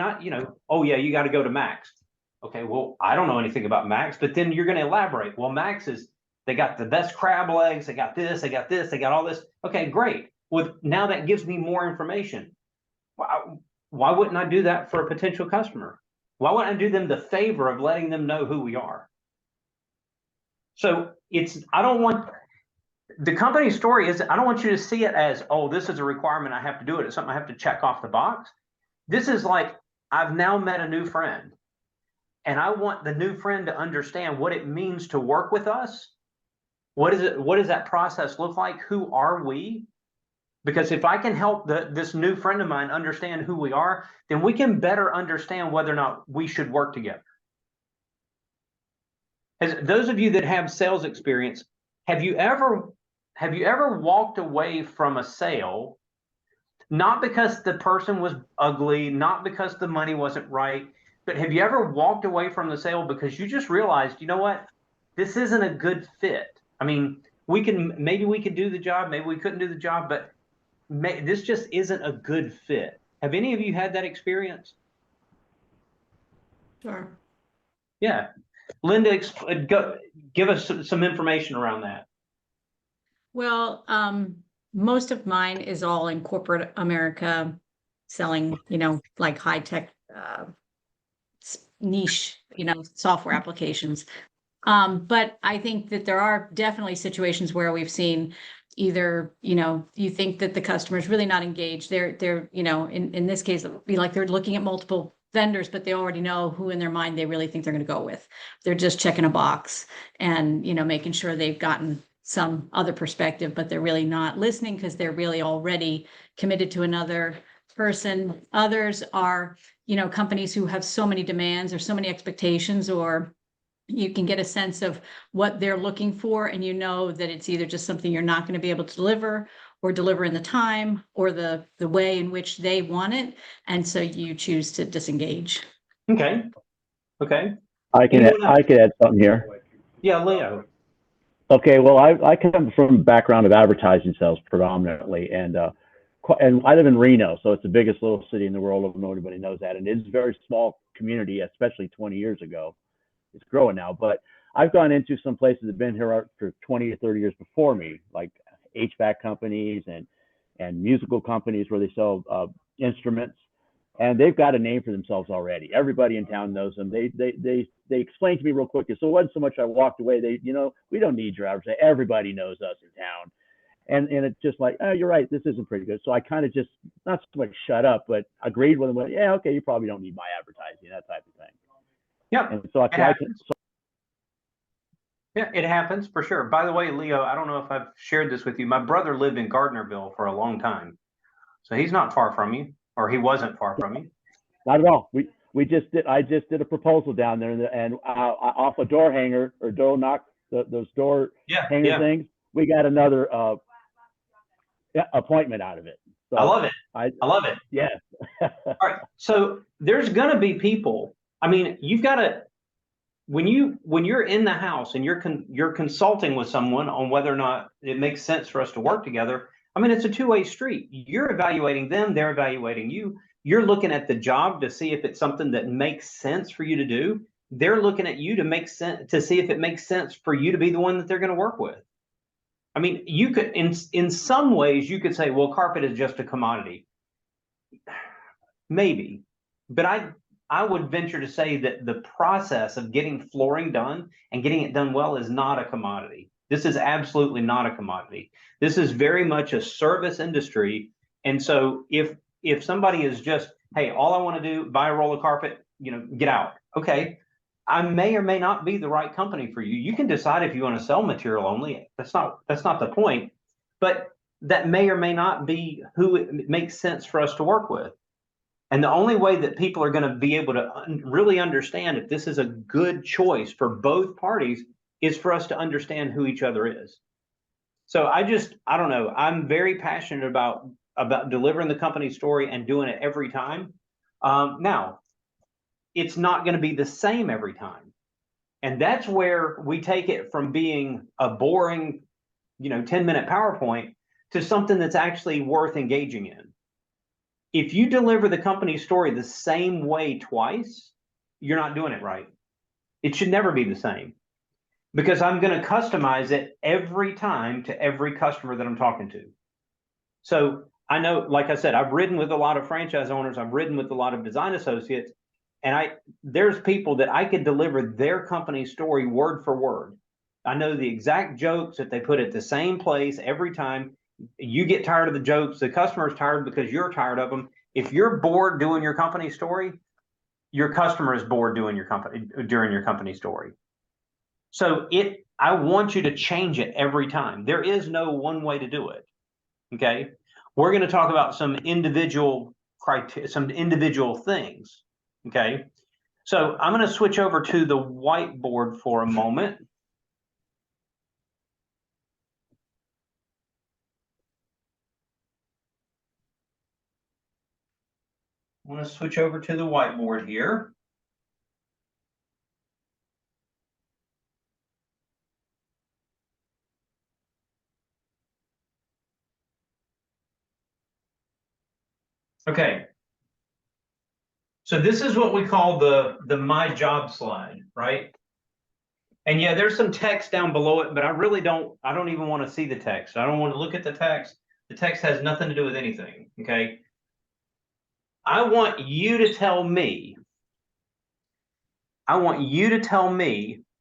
oh yeah, you got to go to Max. Okay, well, I don't know anything about Max, but then you're going to elaborate. Well, Max they got the best crab legs, they got this, they got this, they got all this. Okay, great. Well, now that gives me more information. Why wouldn't I do that for a potential customer? Why wouldn't I do them the favor of letting them know who we are? So I don't want the company story I don't want you to see it as, oh, this is a requirement, I have to do it. It's something I have to check off the box. This is like, I've now met a new friend, and I want the new friend to understand what it means to work with us. What does that process look like? Who are we? Because if I can help this new friend of mine understand who we are, then we can better understand whether or not we should work together. As those of you that have sales experience, have you ever walked away from a sale, not because the person was ugly, not because the money wasn't right, but have you ever walked away from the sale because you just realized, you know what, this isn't a good fit? I mean, maybe we could do the job, maybe we couldn't do the job, but this just isn't a good fit. Have any of you had that experience? Sure. Yeah. Linda, give us some information around that. Well, most of mine is all in corporate America, selling, you know, like high tech, niche, you know, software applications. But I think that there are definitely situations where we've seen either, you know, you think that the customer is really not engaged. They're, you know, in this case, it would be like they're looking at multiple vendors, but they already know who in their mind they really think they're going to go with. They're just checking a box and, you know, making sure they've gotten some other perspective, but they're really not listening because they're really already committed to another person. Others are, you know, companies who have so many demands or so many expectations, or you can get a sense of what they're looking for, and you know that it's either just something you're not going to be able to deliver or deliver in the time or the way in which they want it. And so you choose to disengage. Okay. Okay. I can add something here. Yeah, Leo. Okay, well, I come from a background of advertising sales predominantly, and I live in Reno, so it's the biggest little city in the world. I don't know if anybody knows that, and it's a very small community, especially 20 years ago. It's growing now, but I've gone into some places that have been here for 20 or 30 years before me, like HVAC companies and musical companies where they sell instruments, and they've got a name for themselves already. Everybody in town knows them. They explained to me real quickly. So it wasn't so much I walked away. You know, we don't need your advertising. Everybody knows us in town. And it's just like, oh, you're right, this isn't pretty good. So I kind of just, not so much shut up, but agreed with them. Went, yeah, okay, you probably don't need my advertising, that type of thing. Yeah. And so Yeah, it happens for sure. By the way, Leo, I don't know if I've shared this with you. My brother lived in Gardnerville for a long time. So he's not far from you, or he wasn't far from you. Not at all. I just did a proposal down there, and off a door hanger or door knock, those door hanger things, we got another appointment out of it. So I love it. I love it. Yeah. All right. So there's going to be people. I mean, you've got to, when you're in the house and you're consulting with someone on whether or not it makes sense for us to work together. I mean, it's a two-way street. You're evaluating them, they're evaluating you. You're looking at the job to see if it's something that makes sense for you to do. They're looking at you to see if it makes sense for you to be the one that they're going to work with. I mean, you could, in some ways, you could say, well, carpet is just a commodity. Maybe, but I would venture to say that the process of getting flooring done and getting it done well is not a commodity. This is absolutely not a commodity. This is very much a service industry. And so if somebody is just, hey, all I want to do, buy a roll of carpet, you know, get out. Okay. I may or may not be the right company for you. You can decide if you want to sell material only. That's not the point. but that may or may not be who it makes sense for us to work with. And the only way that people are going to be able to really understand if this is a good choice for both parties is for us to understand who each other is. So I don't know. I'm very passionate about delivering the company story and doing it every time. Now, it's not going to be the same every time. And that's where we take it from being a boring, 10-minute PowerPoint to something that's actually worth engaging in. If you deliver the company story the same way twice, you're not doing it right. It should never be the same, because I'm going to customize it every time to every customer that I'm talking to. So I know, like I said, I've ridden with a lot of franchise owners, I've ridden with a lot of design associates, and there's people that I could deliver their company story word for word. I know the exact jokes that they put at the same place every time. You get tired of the jokes, the customer's tired because you're tired of them. If you're bored doing your company story, your customer is bored during your company story. So I want you to change it every time. There is no one way to do it. Okay. We're going to talk about some individual criteria, some individual things. Okay. So I'm going to switch over to the whiteboard for a moment. I'm going to switch over to the whiteboard here. Okay. So this is what we call the my job slide, right? And yeah, there's some text down below it, but I don't even want to see the text. I don't want to look at the text. The text has nothing to do with anything, okay? I want you to tell me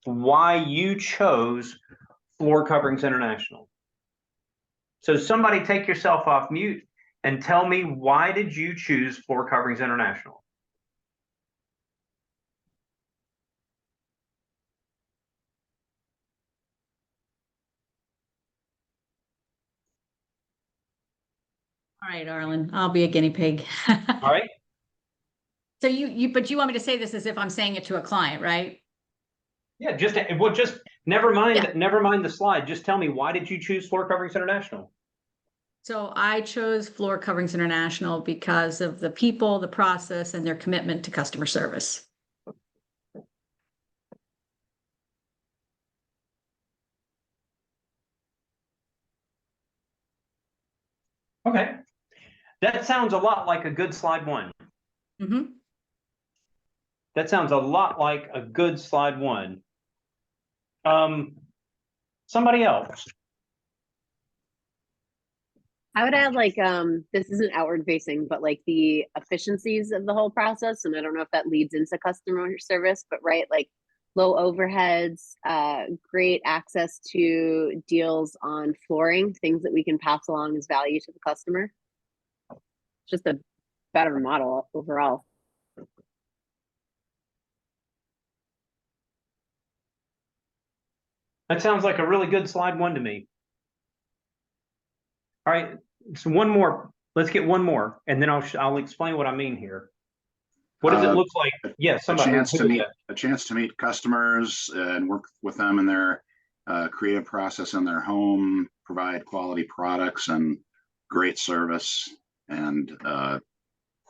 why you chose Floor Coverings International. So somebody take yourself off mute and tell me, why did you choose Floor Coverings International? All right, Arlen, I'll be a guinea pig. All right. So but you want me to say this as if I'm saying it to a client, right? Yeah, just never mind the slide. Just tell me, why did you choose Floor Coverings International? So I chose Floor Coverings International because of the people, the process, and their commitment to customer service. Okay. That sounds a lot like a good slide one. Mm-hmm. That sounds a lot like a good slide one. Somebody else. I would add this isn't outward facing, but like the efficiencies of the whole process. And I don't know if that leads into customer service, but right, like low overheads, great access to deals on flooring, things that we can pass along as value to the customer. Just a better model overall. That sounds like a really good slide one to me. All right, so one more. Let's get one more, and then I'll explain what I mean here. What does it look like? Yes, somebody. A chance to meet customers and work with them in their creative process in their home, provide quality products and great service, and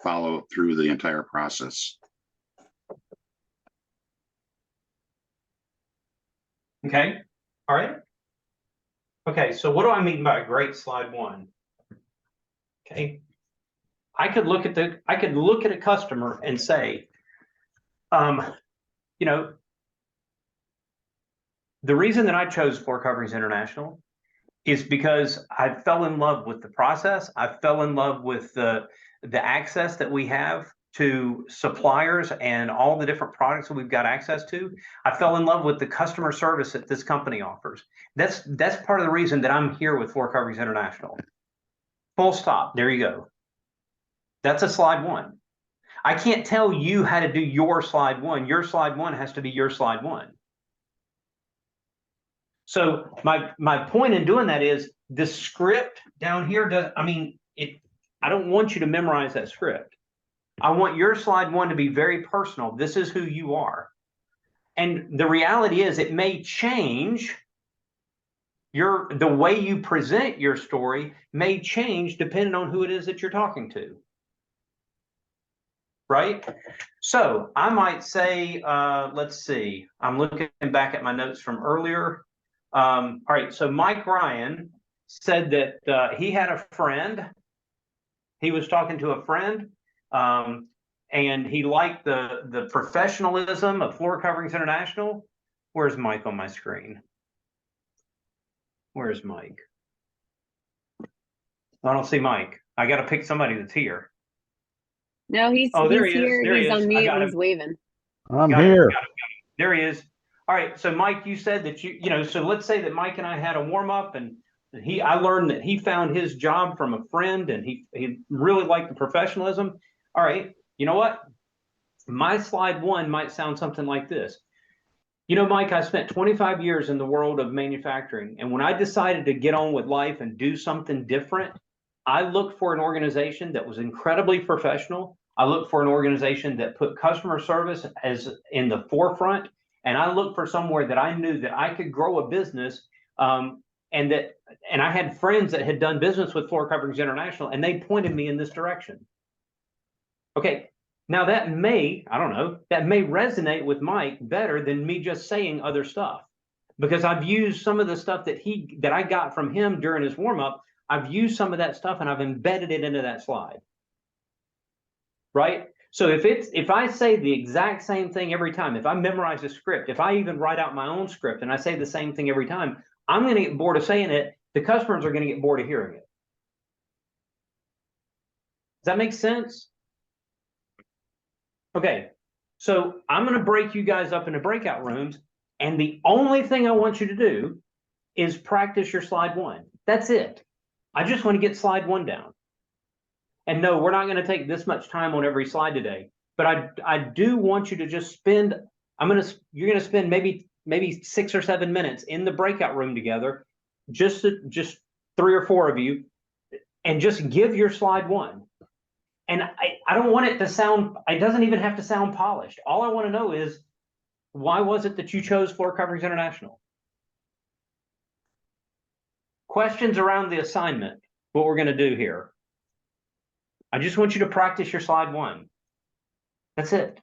follow through the entire process. Okay. All right. Okay, so what do I mean by great slide one? Okay. I could look at a customer and say, the reason that I chose Floor Coverings International is because I fell in love with the process. I fell in love with the access that we have to suppliers and all the different products that we've got access to. I fell in love with the customer service that this company offers. That's part of the reason that I'm here with Floor Coverings International. Full stop. There you go. That's a slide one. I can't tell you how to do your slide one. Your slide one has to be your slide one. So my point in doing that is the script down here does, I mean, I don't want you to memorize that script. I want your slide one to be very personal. This is who you are. And the reality is it may change. The way you present your story may change depending on who it is that you're talking to. Right? So I might say, let's see, I'm looking back at my notes from earlier. All right, so Mike Ryan said that he had a friend. He was talking to a friend, and he liked the professionalism of Floor Coverings International. Where's Mike on my screen? Where's Mike? I don't see Mike. I got to pick somebody that's here. No, he's there he's he is. here. There he He's is. on I mute got and him. he's waving. I'm Got it, here. got it. There he is. All right. So Mike, you said that so let's say that Mike and I had a warm up, and I learned that he found his job from a friend, and he really liked the professionalism. All right. You know what? My slide one might sound something like this. You know, Mike, I spent 25 years in the world of manufacturing, and when I decided to get on with life and do something different, I looked for an organization that was incredibly professional. I looked for an organization that put customer service as in the forefront, and I looked for somewhere that I knew that I could grow a business, and I had friends that had done business with Floor Coverings International, and they pointed me in this direction. Okay, now that may, I don't know, that may resonate with Mike better than me just saying other stuff, because I've used some of the stuff that I got from him during his warm up. I've used some of that stuff and I've embedded it into that slide. Right? So if I say the exact same thing every time, if I memorize a script, if I even write out my own script and I say the same thing every time, I'm going to get bored of saying it. The customers are going to get bored of hearing it. Does that make sense? Okay, so I'm going to break you guys up into breakout rooms, and the only thing I want you to do is practice your slide one. That's it. I just want to get slide one down. And no, we're not going to take this much time on every slide today, but I do want you to just spend, you're going to spend maybe 6 or 7 minutes in the breakout room together, just 3 or 4 of you, and just give your slide one. And I don't want it to sound, it doesn't even have to sound polished. All I want to know is, why was it that you chose Floor Coverings International? Questions around the assignment, what we're going to do here. I just want you to practice your slide one. That's it.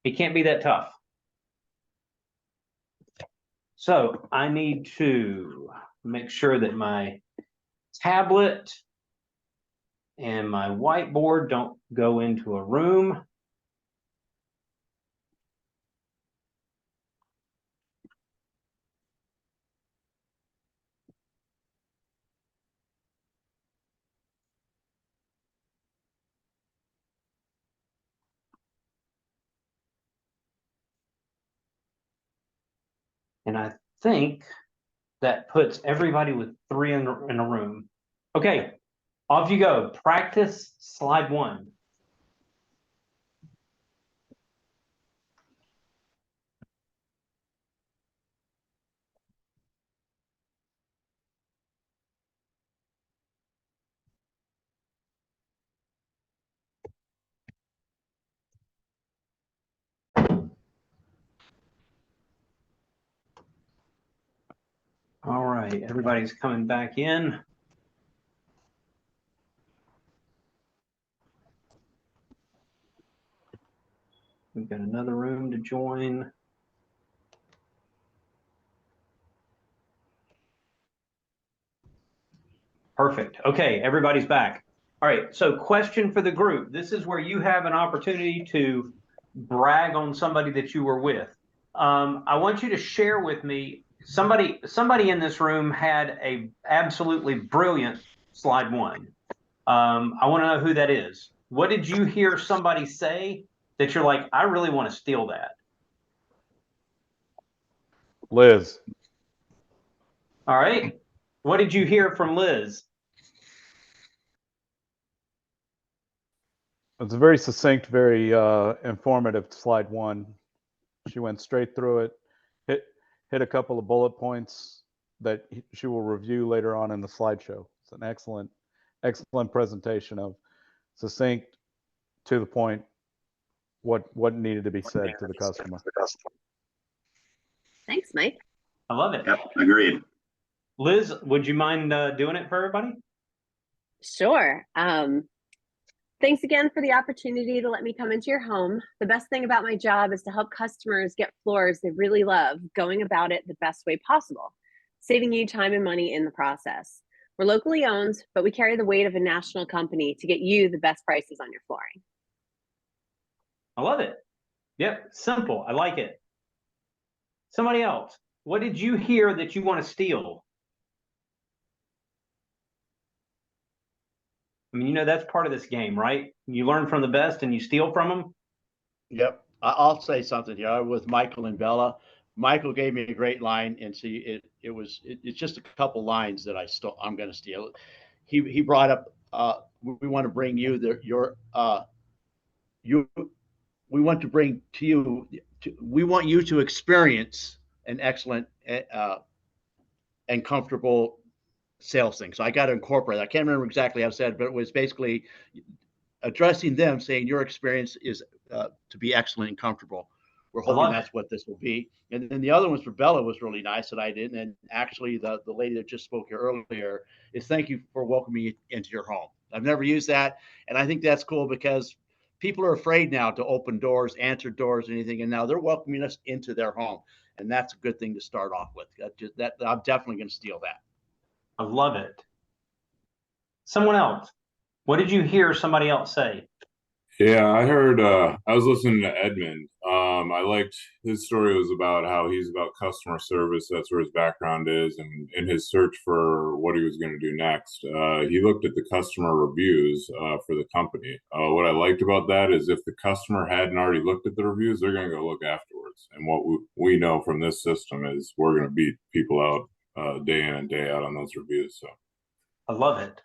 It can't be that tough. So I need to make sure that my tablet and my whiteboard don't go into a room. And I think that puts everybody with 3 in a room. Okay, off you go. Practice slide one. All right, everybody's coming back in. We've got another room to join. Perfect. Okay, everybody's back. All right, so question for the group. This is where you have an opportunity to brag on somebody that you were with. I want you to share with me, somebody in this room had a absolutely brilliant slide one. I want to know who that is. What did you hear somebody say that you're like, I really want to steal that? Liz. All right. What did you hear from Liz? It's a very succinct, very informative slide one. She went straight through it, hit a couple of bullet points that she will review later on in the slideshow. It's an excellent presentation of succinct, to the point, what needed to be said to the customer. Thanks, Mike. I love it. Yep, agreed. Liz, would you mind doing it for everybody? Sure. Thanks again for the opportunity to let me come into your home. The best thing about my job is to help customers get floors they really love, going about it the best way possible, saving you time and money in the process. We're locally owned, but we carry the weight of a national company to get you the best prices on your flooring. I love it. Yep, simple. I like it. Somebody else, what did you hear that you want to steal? I mean, you know, that's part of this game, right? You learn from the best and you steal from them. Yep. I'll say something here with Michael and Bella. Michael gave me a great line, and see, it's just a couple lines that I'm going to steal. He brought up, we want to bring you we want to bring to you, we want you to experience an excellent and comfortable sales thing. So I got to incorporate. I can't remember exactly how I said, but it was basically addressing them, saying your experience is to be excellent and comfortable. We're hoping that's what this will be. And then the other ones for Bella was really nice that I didn't. And actually, the lady that just spoke here earlier is thank you for welcoming me into your home. I've never used that, and I think that's cool because people are afraid now to open doors, answer doors, anything, and now they're welcoming us into their home, and that's a good thing to start off with. I'm definitely going to steal that. I love it. Someone else, what did you hear somebody else say? Yeah, I heard, I was listening to Edmund. I liked his story was about how he's about customer service. That's where his background is. And in his search for what he was going to do next, he looked at the customer reviews for the company. What I liked about that is if the customer hadn't already looked at the reviews, they're going to go look afterwards. And what we know from this system is we're going to beat people out day in and day out on those reviews. So I love it.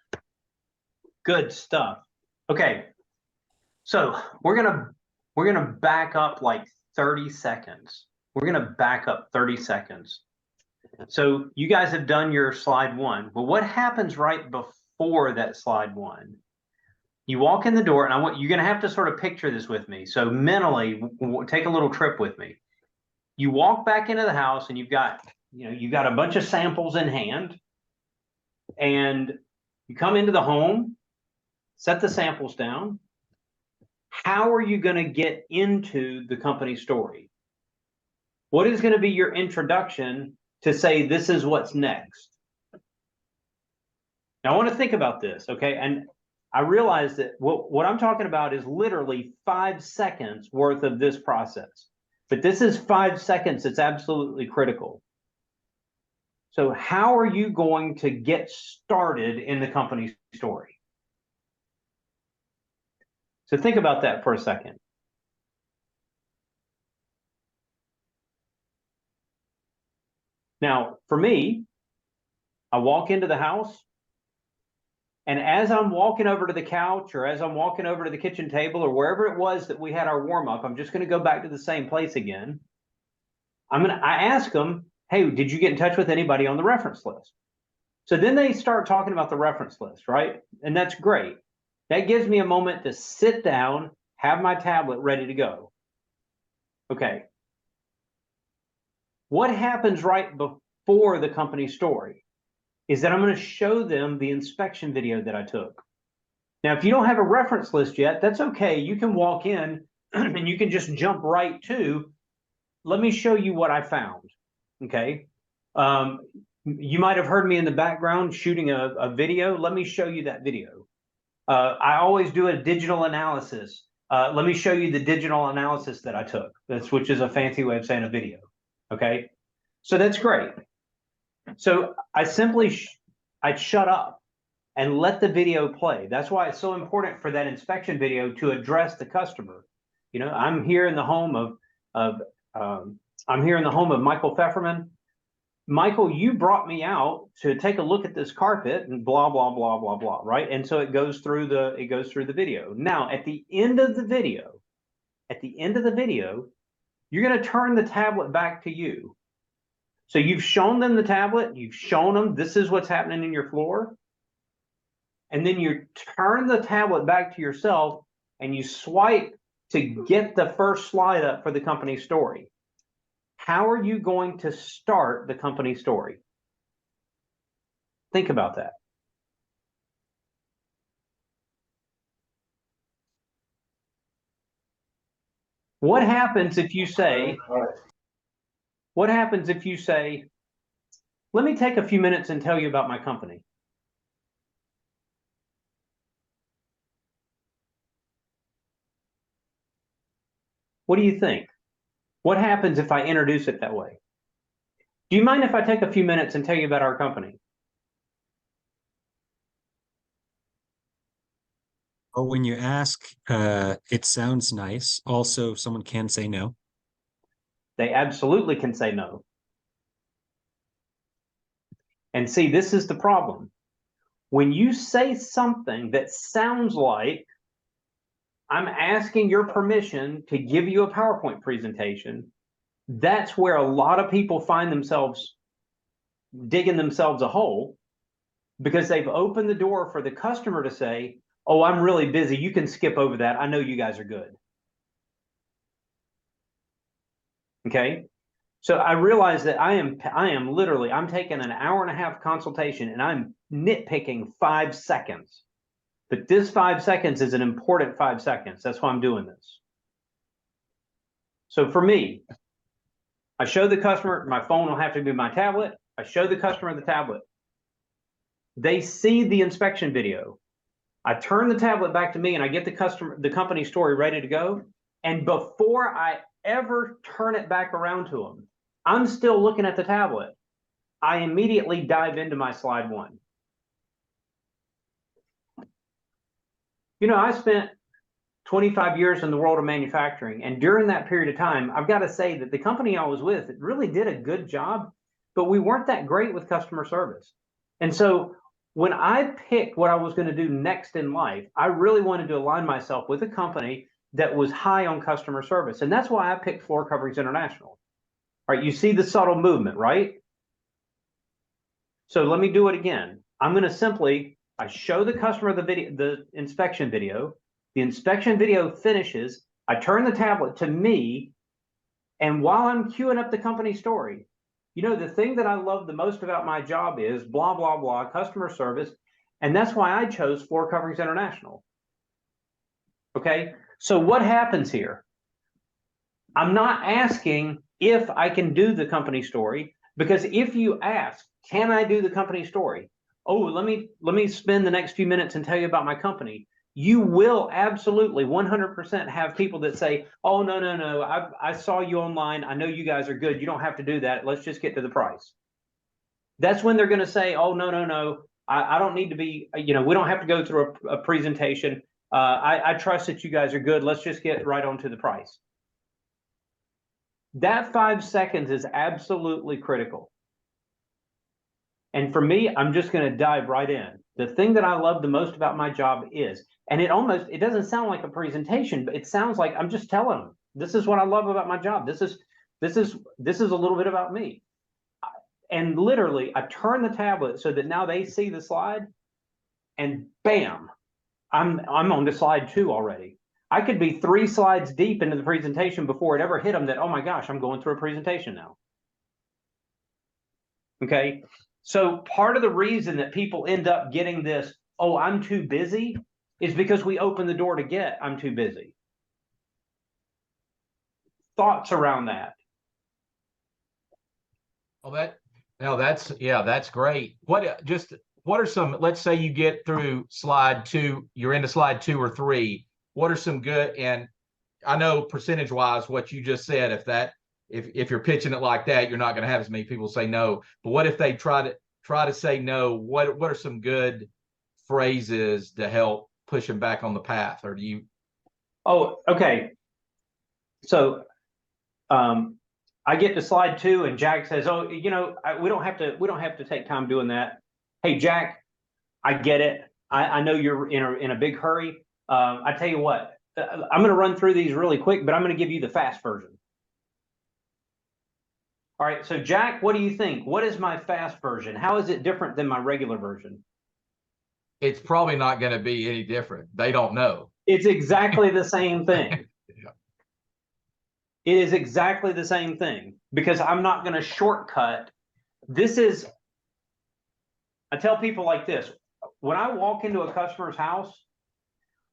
Good stuff. Okay. So we're gonna back up like 30 seconds. We're gonna back up 30 seconds. So you guys have done your slide one, but what happens right before that slide one? You walk in the door, and you're gonna have to sort of picture this with me. So mentally, take a little trip with me. You walk back into the house, and you've got a bunch of samples in hand, and you come into the home, set the samples down. How are you going to get into the company story? What is going to be your introduction to say this is what's next? Now I want to think about this, okay? And I realize that what I'm talking about is literally 5 seconds worth of this process. But this is 5 seconds that's absolutely critical. So how are you going to get started in the company story? So think about that for a second. Now, for me, I walk into the house, and as I'm walking over to the couch or as I'm walking over to the kitchen table or wherever it was that we had our warm up, I'm just going to go back to the same place again. I ask them, hey, did you get in touch with anybody on the reference list? So then they start talking about the reference list, right? And that's great. That gives me a moment to sit down, have my tablet ready to go. Okay. What happens right before the company story is that I'm going to show them the inspection video that I took. Now, if you don't have a reference list yet, that's okay. You can walk in and you can just jump right to, let me show you what I found. Okay. You might have heard me in the background shooting a video. Let me show you that video. I always do a digital analysis. Let me show you the digital analysis that I took, which is a fancy way of saying a video. Okay, so that's great. So I simply I'd shut up and let the video play. That's why it's so important for that inspection video to address the customer. You know, I'm here in the home of Michael Pfefferman. Michael, you brought me out to take a look at this carpet and blah, blah, blah, blah, blah, right? And so it goes through the video. Now, at the end of the video, you're going to turn the tablet back to you. So you've shown them the tablet, you've shown them this is what's happening in your floor, and then you turn the tablet back to yourself and you swipe to get the first slide up for the company story. How are you going to start the company story? Think about that. What happens if you say, let me take a few minutes and tell you about my company? What do you think? What happens if I introduce it that way? Do you mind if I take a few minutes and tell you about our company? Well, when you ask, it sounds nice. Also, someone can say no. They absolutely can say no. And see, this is the problem. When you say something that sounds like I'm asking your permission to give you a PowerPoint presentation, that's where a lot of people find themselves digging themselves a hole, because they've opened the door for the customer to say, oh, I'm really busy. You can skip over that. I know you guys are good. Okay. So I realize that I am literally, I'm taking an hour-and-a-half consultation and I'm nitpicking 5 seconds. But this 5 seconds is an important 5 seconds. That's why I'm doing this. So for me, I show the customer, my phone will have to be my tablet. I show the customer the tablet. They see the inspection video. I turn the tablet back to me and I get the company story ready to go. And before I ever turn it back around to them, I'm still looking at the tablet. I immediately dive into my slide 1. You know, I spent 25 years in the world of manufacturing, and during that period of time, I've got to say that the company I was with really did a good job, but we weren't that great with customer service. And so when I picked what I was going to do next in life, I really wanted to align myself with a company that was high on customer service. And that's why I picked Floor Coverings International. All right, you see the subtle movement, right? So let me do it again. I'm going to simply, I show the customer the video, the inspection video. The inspection video finishes. I turn the tablet to me, and while I'm queuing up the company story, you know, the thing that I love the most about my job is blah, blah, blah, customer service. And that's why I chose Floor Coverings International. Okay, so what happens here? I'm not asking if I can do the company story, because if you ask, can I do the company story? Oh, let me spend the next few minutes and tell you about my company. You will absolutely 100% have people that say, oh, no, I saw you online. I know you guys are good. You don't have to do that. Let's just get to the price. That's when they're going to say, oh, no, I don't need to be, you know, we don't have to go through a presentation. I trust that you guys are good. Let's just get right on to the price. That 5 seconds is absolutely critical. And for me, I'm just going to dive right in. The thing that I love the most about my job is, and it doesn't sound like a presentation, but it sounds like I'm just telling them, this is what I love about my job. This is a little bit about me. And literally, I turn the tablet so that now they see the slide, and bam, I'm on to slide 2 already. I could be 3 slides deep into the presentation before it ever hit them that, oh my gosh, I'm going through a presentation now. Okay. So part of the reason that people end up getting this, oh, I'm too busy, is because we open the door to get, I'm too busy. Thoughts around that? Well, that's great. What are some, let's say you get through slide 2, you're into slide 2 or 3. What are some good, and I know percentage wise what you just said, if you're pitching it like that, you're not going to have as many people say no. But what if they try to say no? What are some good phrases to help push them back on the path? Or do you? Oh, okay. So I get to slide 2 and Jack says, oh, you know, we don't have to take time doing that. Hey, Jack, I get it. I know you're in a big hurry. I tell you what, I'm going to run through these really quick, but I'm going to give you the fast version. All right, so Jack, what do you think? What is my fast version? How is it different than my regular version? It's probably not going to be any different. They don't know. It's exactly the same thing. Yeah. It is exactly the same thing because I'm not going to shortcut. I tell people like this, when I walk into a customer's house,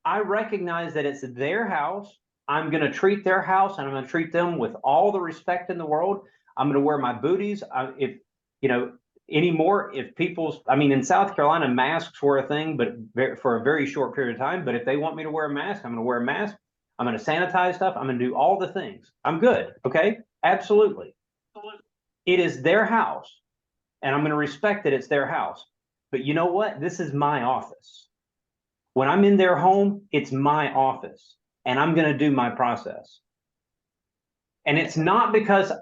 I recognize that it's their house. I'm going to treat their house and I'm going to treat them with all the respect in the world. I'm going to wear my booties. If, you know, anymore, if people's, I mean, in South Carolina, masks were a thing, but for a very short period of time. But if they want me to wear a mask, I'm going to wear a mask. I'm going to sanitize stuff. I'm going to do all the things. I'm good. Okay. Absolutely. It is their house and I'm going to respect that it's their house. But you know what? This is my office. When I'm in their home, it's my office and I'm going to do my process. And it's not because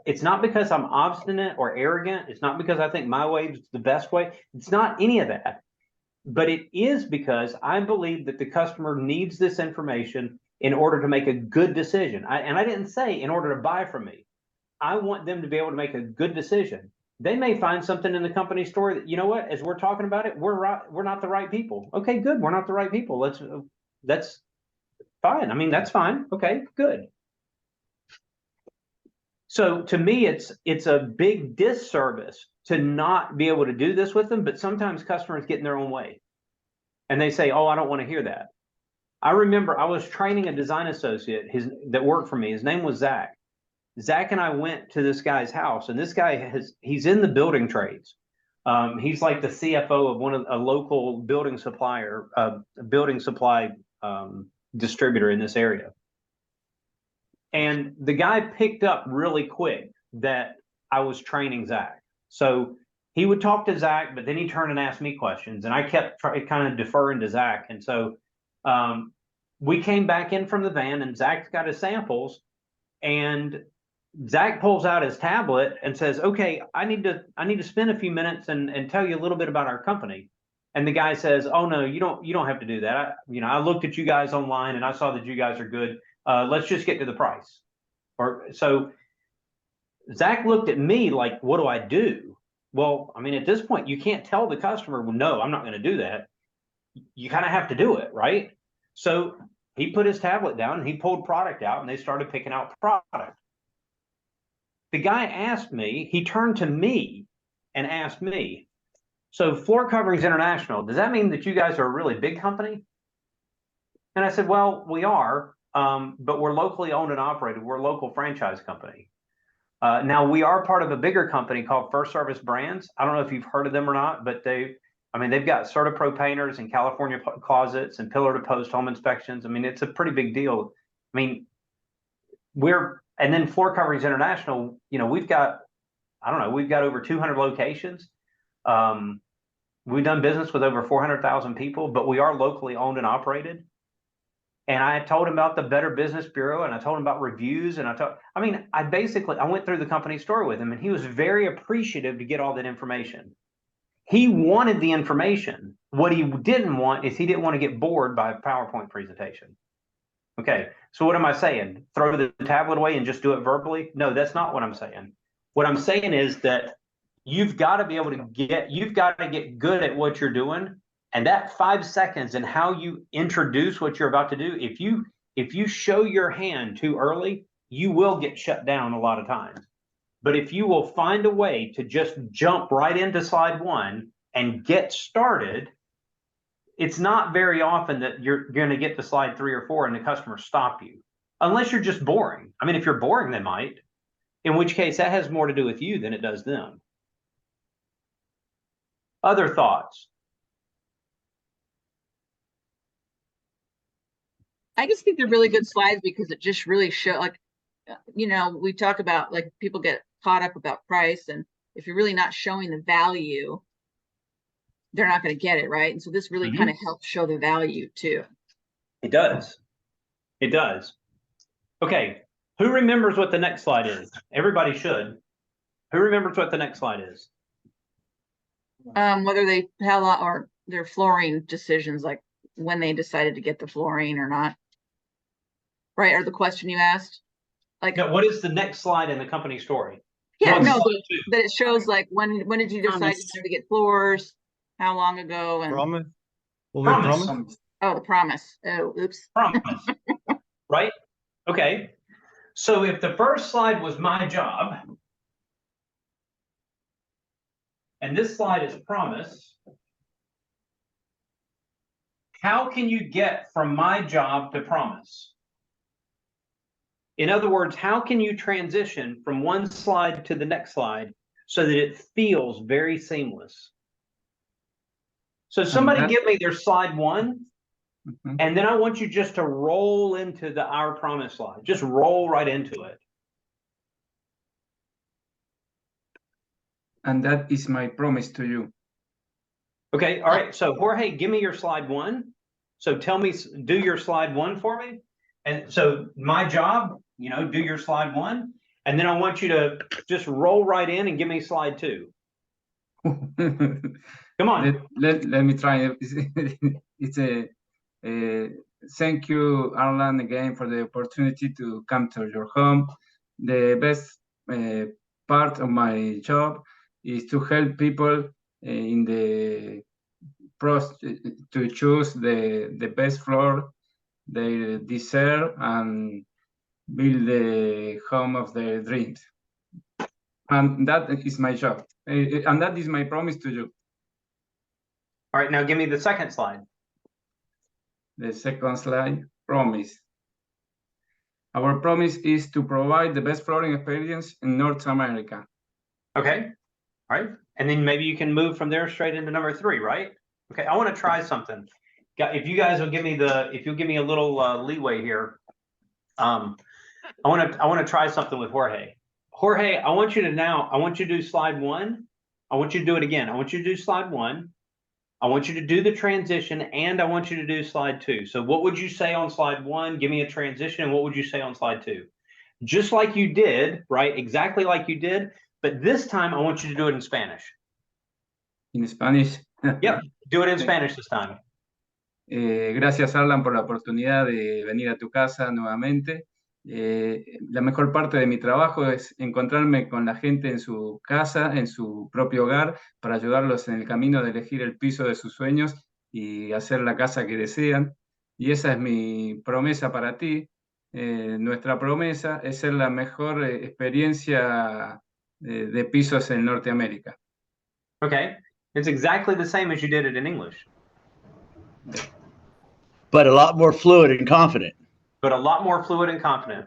I'm obstinate or arrogant. It's not because I think my way is the best way. It's not any of that. But it is because I believe that the customer needs this information in order to make a good decision. And I didn't say in order to buy from me. I want them to be able to make a good decision. They may find something in the company store that, you know what, as we're talking about it, we're not the right people. Okay, good. We're not the right people. That's fine. I mean, that's fine. Okay, good. So to me, it's a big disservice to not be able to do this with them, but sometimes customers get in their own way. And they say, oh, I don't want to hear that. I remember I was training a design associate that worked for me. His name was Zach. Zach and I went to this guy's house, and this guy he's in the building trades. He's like the CFO of a local building supply distributor in this area. And the guy picked up really quick that I was training Zach. So he would talk to Zach, but then he turned and asked me questions, and I kept kind of deferring to Zach. And so we came back in from the van, and Zach's got his samples, and Zach pulls out his tablet and says, okay, I need to spend a few minutes and tell you a little bit about our company. And the guy says, oh no, you don't have to do that. I looked at you guys online and I saw that you guys are good. Let's just get to the price. So Zach looked at me like, what do I do? Well, I mean, at this point, you can't tell the customer, well, no, I'm not going to do that. You kind of have to do it, right? So he put his tablet down and he pulled product out and they started picking out product. The guy asked me, he turned to me and asked me, so Floor Coverings International, does that mean that you guys are a really big company? And I said, well, we are, but we're locally owned and operated. We're a local franchise company. Now we are part of a bigger company called First Service Brands. I don't know if you've heard of them or not, but they've got CertaPro painters and California closets and pillar to post home inspections. I mean, it's a pretty big deal. I mean, and then Floor Coverings International, we've got over 200 locations. We've done business with over 400,000 people, but we are locally owned and operated. And I told him about the Better Business Bureau, and I told him about reviews, and I went through the company story with him, and he was very appreciative to get all that information. He wanted the information. What he didn't want is he didn't want to get bored by a PowerPoint presentation. Okay, so what am I saying? Throw the tablet away and just do it verbally? No, that's not what I'm saying. What I'm saying is that you've got to get good at what you're doing. And that 5 seconds and how you introduce what you're about to do, if you show your hand too early, you will get shut down a lot of times. But if you will find a way to just jump right into slide 1 and get started, it's not very often that you're going to get to slide 3 or 4 and the customer stop you, unless you're just boring. I mean, if you're boring, they might, in which case that has more to do with you than it does them. Other thoughts? I just think they're really good slides because it just really show, like, we talk about, like, people get caught up about price, and if you're really not showing the value, they're not going to get it, right? And so this really kind of helps show the value too. It does. It does. Okay, who remembers what the next slide is? Everybody should. Who remembers what the next slide is? Whether they have or their flooring decisions, like when they decided to get the flooring or not. Right, or the question you asked? Like, no, what is the next slide in the company story? Yeah, On no, slide but, two. but it shows like when did you decide you Promise. wanted to get floors? How long ago? And Promise? Only Promise. promise? oh, the promise. Oh, oops. Promise. Right? Okay. So if the first slide was my job, and this slide is promise, how can you get from my job to promise? In other words, how can you transition from one slide to the next slide so that it feels very seamless? So somebody give me their slide one, and then I want you just to roll into the our promise slide. Just roll right into it. And that is my promise to you. Okay, all right. So Jorge, give me your slide one. So tell me, do your slide one for me. And so my job, do your slide one. And then I want you to just roll right in and give me slide two. Come on. Let me try. It's a thank you, Arlan, again for the opportunity to come to your home. The best part of my job is to help people in the to choose the best floor they deserve and build the home of their dreams. And that is my job. And that is my promise to you. All right, now give me the second slide. The second slide, promise. Our promise is to provide the best flooring experience in North America. Okay, all right. And then maybe you can move from there straight into number three, right? Okay, I want to try something. If you guys will give me if you'll give me a little leeway here, I want to try something with Jorge. Jorge, I want you to do slide one. I want you to do it again. I want you to do slide one. I want you to do the transition, and I want you to do slide two. So what would you say on slide one? Give me a transition, and what would you say on slide two? Just like you did, right? Exactly like you did, but this time I want you to do it in Spanish. In Spanish? Yep, do it in Spanish this time. Gracias, Arlan, por la oportunidad de venir a tu casa nuevamente. La mejor parte de mi trabajo es encontrarme con la gente en su casa, en su propio hogar, para ayudarlos en el camino de elegir el piso de sus sueños y hacer la casa que desean. Y esa es mi promesa para ti. Nuestra promesa es ser la mejor experiencia de pisos en Norteamérica. Okay, it's exactly the same as you did it in English. But a lot more fluid and confident. But a lot more fluid and confident.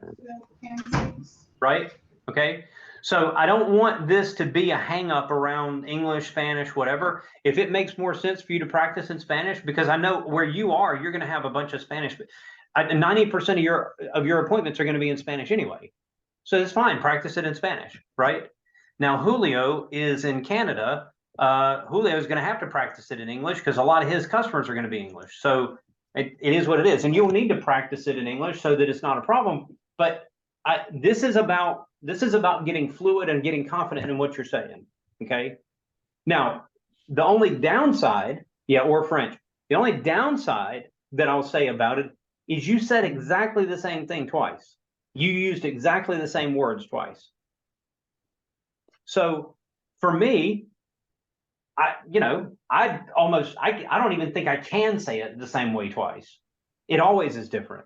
Right? Okay. So I don't want this to be a hang up around English, Spanish, whatever. If it makes more sense for you to practice in Spanish, because I know where you are, you're going to have a bunch of Spanish. 90% of your appointments are going to be in Spanish anyway. So it's fine. Practice it in Spanish, right? Now, Julio is in Canada. Julio is going to have to practice it in English because a lot of his customers are going to be English. So it is what it is. And you'll need to practice it in English so that it's not a problem. But this is about getting fluid and getting confident in what you're saying. Okay. Now, the only downside, or French, the only downside that I'll say about it is you said exactly the same thing twice. You used exactly the same words twice. So for me, I don't even think I can say it the same way twice. It always is different.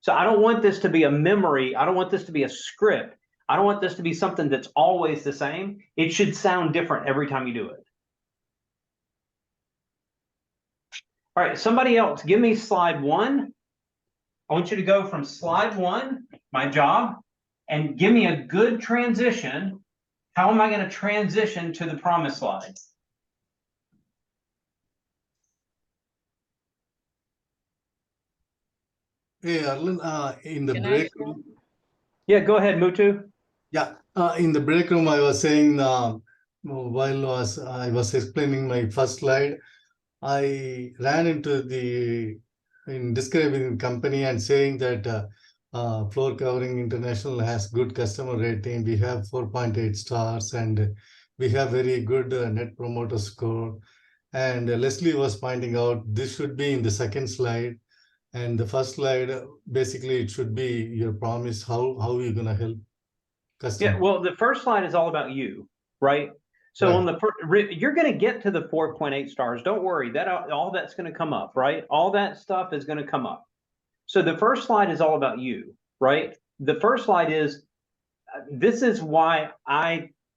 So I don't want this to be a memory. I don't want this to be a script. I don't want this to be something that's always the same. It should sound different every time you do it. All right, somebody else, give me slide one. I want you to go from slide one, my job, and give me a good transition. How am I going to transition to the promise slide? Hey, Arlen, in the break room. Yeah, go ahead, Mutu. Yeah, in the break room, I was saying while I was explaining my first slide, I ran into in describing the company and saying that Floor Covering International has good customer rating. We have 4.8 stars and we have very good net promoter score. And Leslie was pointing out this should be in the second slide. And the first slide, basically, it should be your promise. How are you going to help customer. well, the first slide is all about you, right? So Right. on the you're going to get to the 4.8 stars. Don't worry, that all that's going to come up, right? All that stuff is going to come up. So the first slide is all about you, right? The first slide is this is why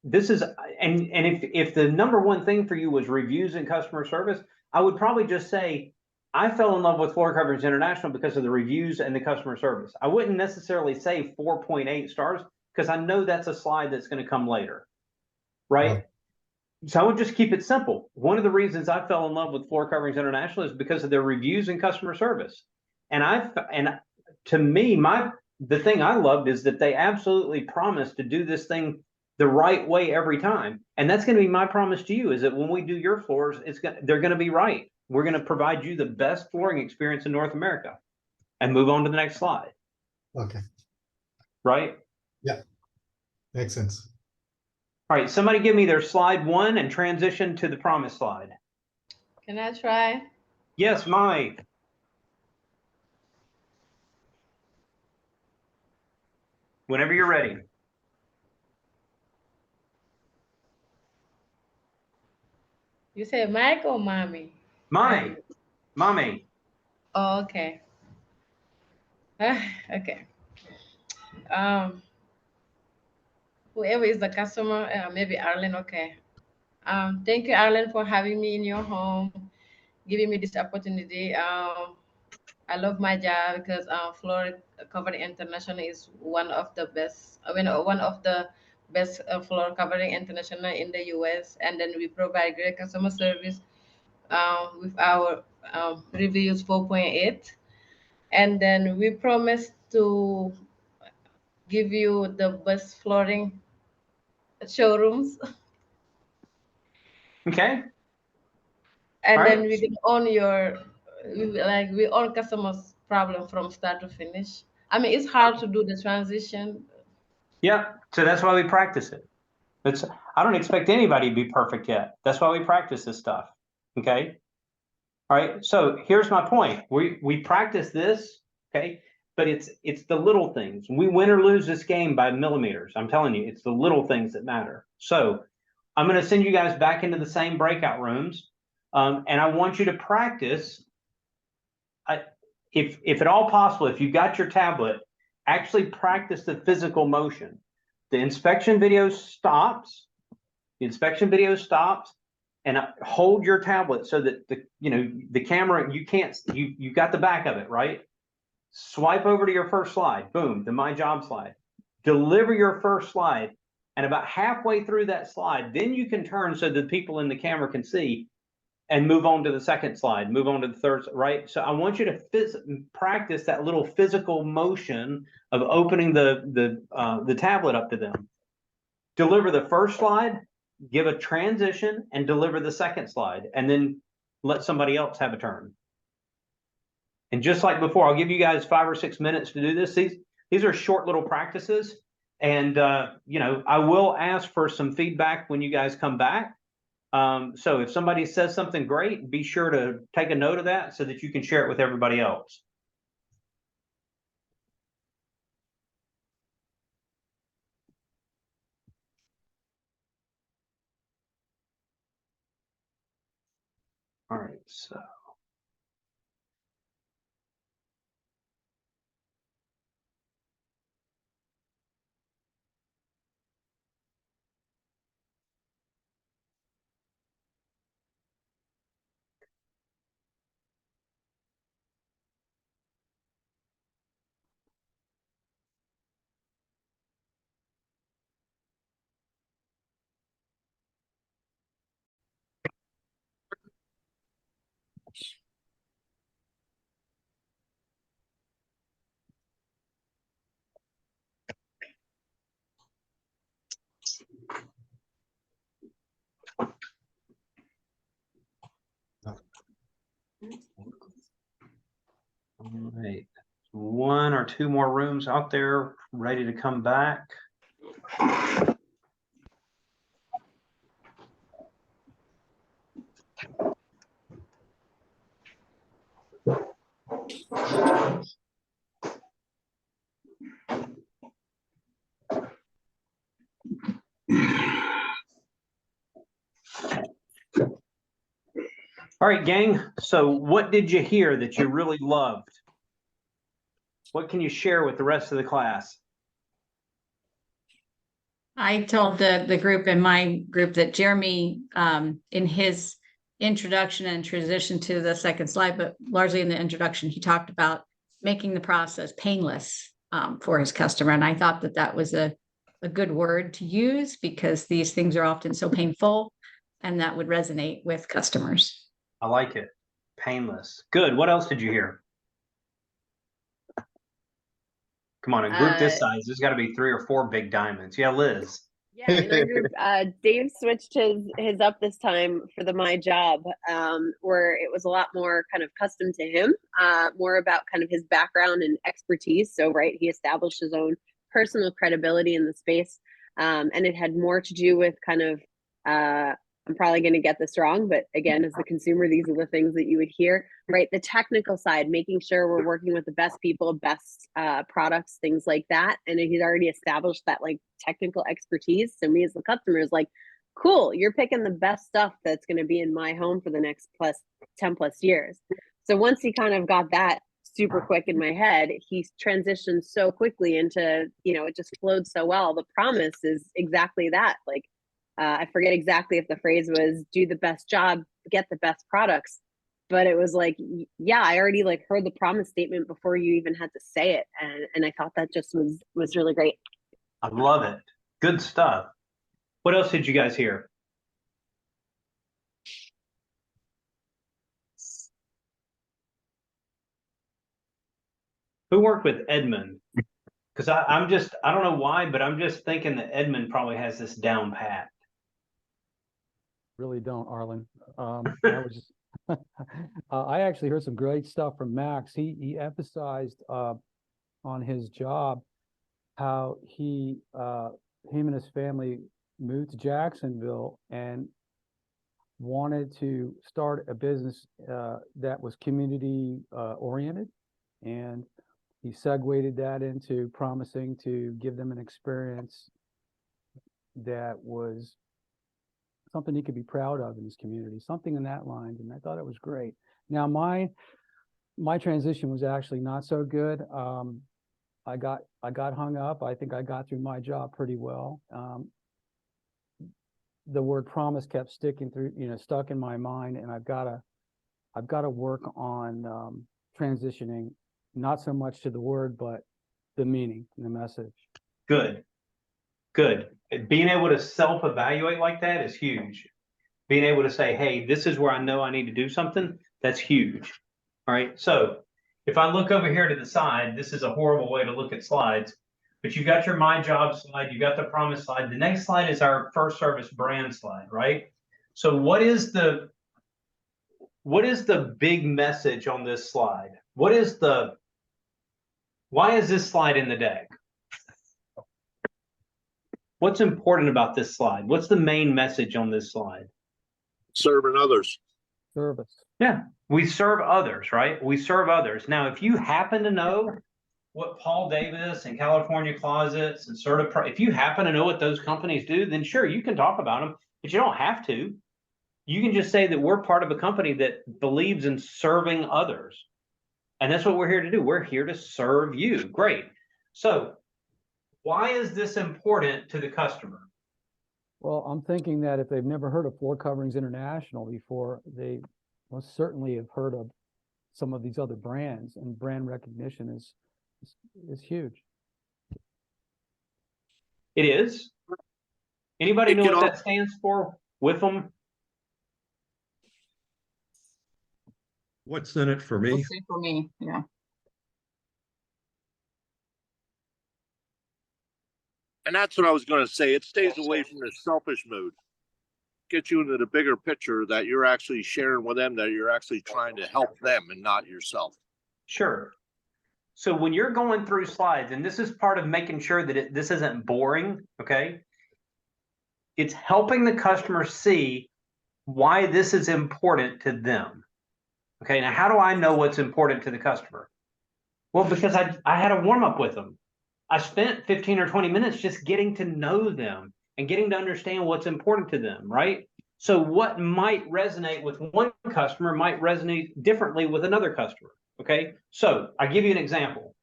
this is and if the number one thing for you was reviews and customer service, I would probably just say I fell in love with Floor Coverings International because of the reviews and the customer service. I wouldn't necessarily say 4.8 stars because I know that's a slide that's going to come later, right? So I would just keep it simple. One of the reasons I fell in love with Floor Coverings International is because of their reviews and customer service. And to me, the thing I loved is that they absolutely promised to do this thing the right way every time. And that's going to be my promise to you, is that when we do your floors, they're going to be right. We're going to provide you the best flooring experience in North America. And move on to the next slide. Okay. Right? Yeah. Makes sense. All right, somebody give me their slide 1 and transition to the promise slide. Can I try? Yes, Mike. Whenever you're ready. You say Mike or mommy? Mike. Mommy. Oh, okay. Okay. Whoever is the customer, maybe Arlen, okay. Thank you, Arlen, for having me in your home, giving me this opportunity. I love my job because Floor Covering International is one of the best, one of the best floor covering international in the US. And then we provide great customer service with our reviews 4.8. And then we promise to give you the best flooring showrooms. Okay. And All then right. we can own your, we own customers' problem from start to finish. I mean, it's hard to do the transition. Yeah. So that's why we practice it. I don't expect anybody to be perfect yet. That's why we practice this stuff. Okay. All right. So here's my point. We practice this. Okay. But it's the little things. We win or lose this game by millimeters. I'm telling you, it's the little things that matter. So I'm going to send you guys back into the same breakout rooms. And I want you to practice. If at all possible, if you got your tablet, actually practice the physical motion. The inspection video stops. The inspection video stops, and hold your tablet so that the camera, you got the back of it, right? Swipe over to your first slide. Boom, the My Job slide. Deliver your first slide, and about halfway through that slide, then you can turn so that people in the camera can see, and move on to the second slide, move on to the third, right? So I want you to practice that little physical motion of opening the tablet up to them. Deliver the first slide, give a transition, and deliver the second slide, and then let somebody else have a turn. And just like before, I'll give you guys 5 or 6 minutes to do this. These are short little practices, and I will ask for some feedback when you guys come back. So if somebody says something great, be sure to take a note of that so that you can share it with everybody else. All right, so. All right, 1 or 2 more rooms out there ready to come back. All right, gang. So what did you hear that you really loved? What can you share with the rest of the class? I told the group in my group that Jeremy, in his introduction and transition to the second slide, but largely in the introduction, he talked about making the process painless for his customer. And I thought that that was a good word to use because these things are often so painful, and that would resonate with customers. I like it. Painless. Good. What else did you hear? Come on, a group this size, there's got to be 3 or 4 big diamonds. Yeah, Liz. Yeah, in our group, Dave switched his up this time for the My Job, where it was a lot more kind of custom to him, more about kind of his background and expertise. So, right, he established his own personal credibility in the space, and it had more to do with kind of, I'm probably going to get this wrong, but again, as the consumer, these are the things that you would hear, right? The technical side, making sure we're working with the best people, best products, things like that. And he's already established that like technical expertise. So me as the customer is like, cool, you're picking the best stuff that's going to be in my home for the next 10 plus years. So once he kind of got that super quick in my head, he transitioned so quickly into, it just flowed so well. The promise is exactly that. Like, I forget exactly if the phrase was do the best job, get the best products, but it was like, yeah, I already like heard the promise statement before you even had to say it. And I thought that just was really great. I love it. Good stuff. What else did you guys hear? Who worked with Edmund? Because I don't know why, but I'm just thinking that Edmund probably has this down pat. Really don't, Arlen. I was just I actually heard some great stuff from Max. He emphasized on his job how him and his family moved to Jacksonville and wanted to start a business that was community oriented, and he segued that into promising to give them an experience that was something he could be proud of in his community, something in that line. And I thought it was great. Now my transition was actually not so good. I got hung up. I think I got through my job pretty well. The word promise kept stuck in my mind, and I've got to work on transitioning, not so much to the word, but the meaning and the message. Good. Being able to self-evaluate like that is huge. Being able to say, hey, this is where I know I need to do something, that's huge. All right. So if I look over here to the side, this is a horrible way to look at slides, but you've got your My Job slide, you've got the promise slide. The next slide is our first service brand slide, right? So what is the big message on this slide? Why is this slide in the deck? What's important about this slide? What's the main message on this slide? Serving others. Service. Yeah, we serve others, right? We serve others. Now, if you happen to know what Paul Davis and California Closets and if you happen to know what those companies do, then sure, you can talk about them, but you don't have to. You can just say that we're part of a company that believes in serving others. And that's what we're here to do. We're here to serve you. Great. So why is this important to the customer? Well, I'm thinking that if they've never heard of Floor Coverings International before, they most certainly have heard of some of these other brands, and brand recognition is huge. It is. Anybody know what that stands for with them? What's in it for me? What's in it for me? Yeah. And that's what I was going to say. It stays away from the selfish mood. Get you into the bigger picture that you're actually sharing with them, that you're actually trying to help them and not yourself. Sure. So when you're going through slides, and this is part of making sure that this isn't boring, okay? It's helping the customer see why this is important to them. Okay, now how do I know what's important to the customer? Well, because I had a warm-up with them. I spent 15 or 20 minutes just getting to know them and getting to understand what's important to them, right? So what might resonate with one customer might resonate differently with another customer. Okay, so I give you an example.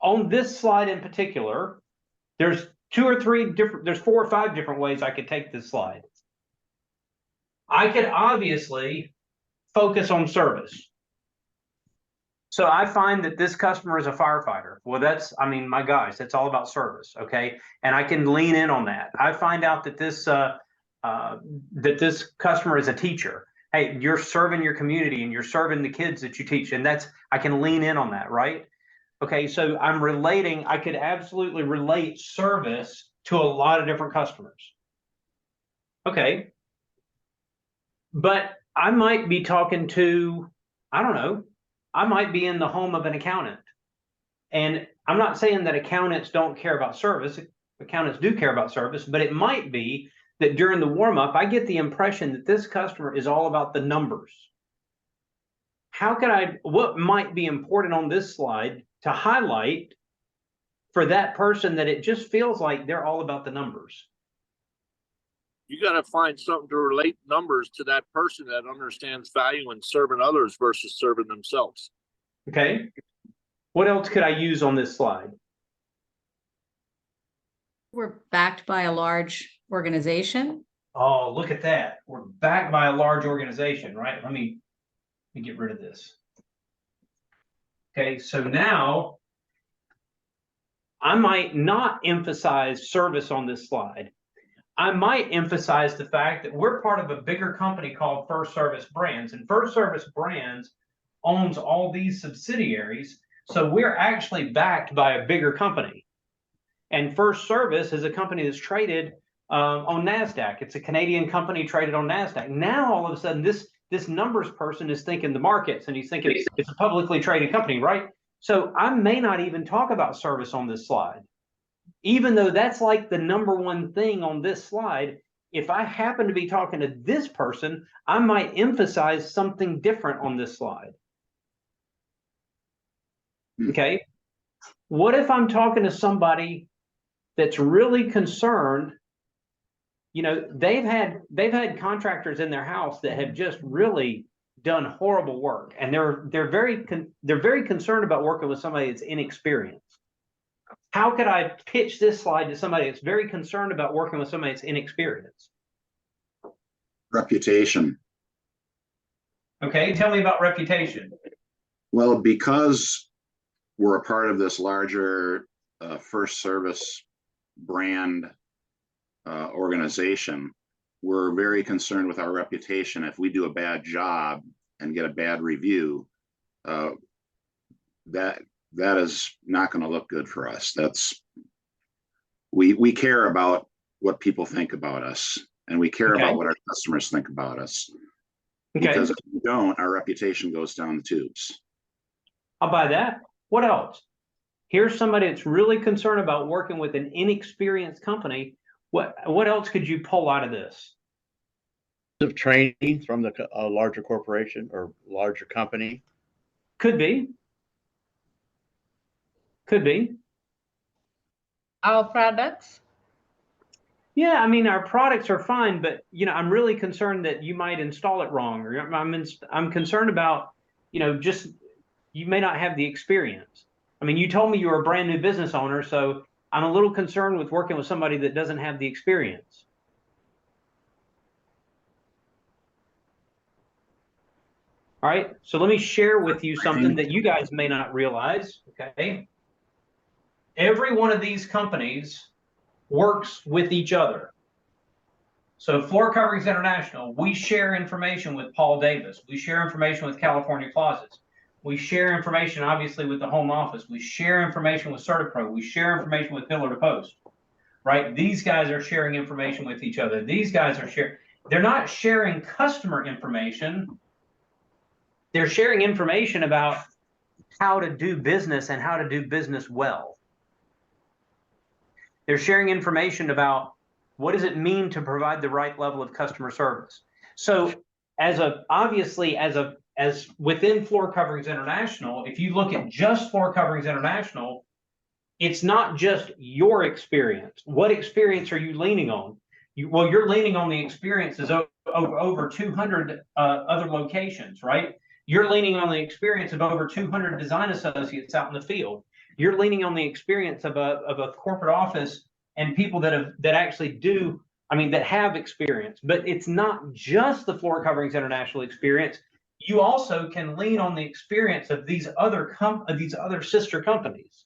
On this slide in particular, there's there's 4 or 5 different ways I could take this slide. I could obviously focus on service. So I find that this customer is a firefighter. Well, I mean, my gosh, that's all about service, okay? And I can lean in on that. I find out that this customer is a teacher. Hey, you're serving your community and you're serving the kids that you teach, and I can lean in on that, right? Okay, so I could absolutely relate service to a lot of different customers. Okay. But I might be talking to, I don't know, I might be in the home of an accountant. And I'm not saying that accountants don't care about service. Accountants do care about service, but it might be that during the warm-up, I get the impression that this customer is all about the numbers. What might be important on this slide to highlight for that person that it just feels like they're all about the numbers? You got to find something to relate numbers to that person that understands value in serving others versus serving themselves. Okay. What else could I use on this slide? We're backed by a large organization. Oh, look at that. We're backed by a large organization, right? Let me get rid of this. Okay, so now I might not emphasize service on this slide. I might emphasize the fact that we're part of a bigger company called First Service Brands, and First Service Brands owns all these subsidiaries. So we're actually backed by a bigger company. And First Service is a company that's traded on NASDAQ. It's a Canadian company traded on NASDAQ. Now, all of a sudden, this numbers person is thinking the markets, and he's thinking it's a publicly traded company, right? So I may not even talk about service on this slide. Even though that's like the #1 thing on this slide, if I happen to be talking to this person, I might emphasize something different on this slide. Okay. What if I'm talking to somebody that's really concerned? You know, they've had contractors in their house that have just really done horrible work, and they're very concerned about working with somebody that's inexperienced. How could I pitch this slide to somebody that's very concerned about working with somebody that's inexperienced? Reputation. Okay, tell me about reputation. Well, because we're a part of this larger First Service brand organization, we're very concerned with our reputation. If we do a bad job and get a bad review, that is not going to look good for us. We care about what people think about us, and we care about what our customers think about us. Because if we don't, our reputation goes down the tubes. I'll buy that. What else? Here's somebody that's really concerned about working with an inexperienced company. What else could you pull out of this? Of training from a larger corporation or larger company. Could be. Could be. Our products? Yeah, I mean, our products are fine, but you know, I'm really concerned that you might install it wrong, or I'm concerned about, you know, just you may not have the experience. I mean, you told me you were a brand new business owner, so I'm a little concerned with working with somebody that doesn't have the experience. All right, so let me share with you something that you guys may not realize, okay? Every one of these companies works with each other. So Floor Coverings International, we share information with Paul Davis. We share information with California Closets. We share information, obviously, with the home office. We share information with CertaPro. We share information with Pillar to Post, right? These guys are sharing information with each other. These guys are sharing. They're not sharing customer information. They're sharing information about how to do business and how to do business well. They're sharing information about what does it mean to provide the right level of customer service. So obviously as within Floor Coverings International, if you look at just Floor Coverings International, it's not just your experience. What experience are you leaning on? well, you're leaning on the experiences of over 200 other locations, right? You're leaning on the experience of over 200 design associates out in the field. You're leaning on the experience of a corporate office and people that actually do, I mean, that have experience. But it's not just the Floor Coverings International experience. You also can lean on the experience of these other sister companies.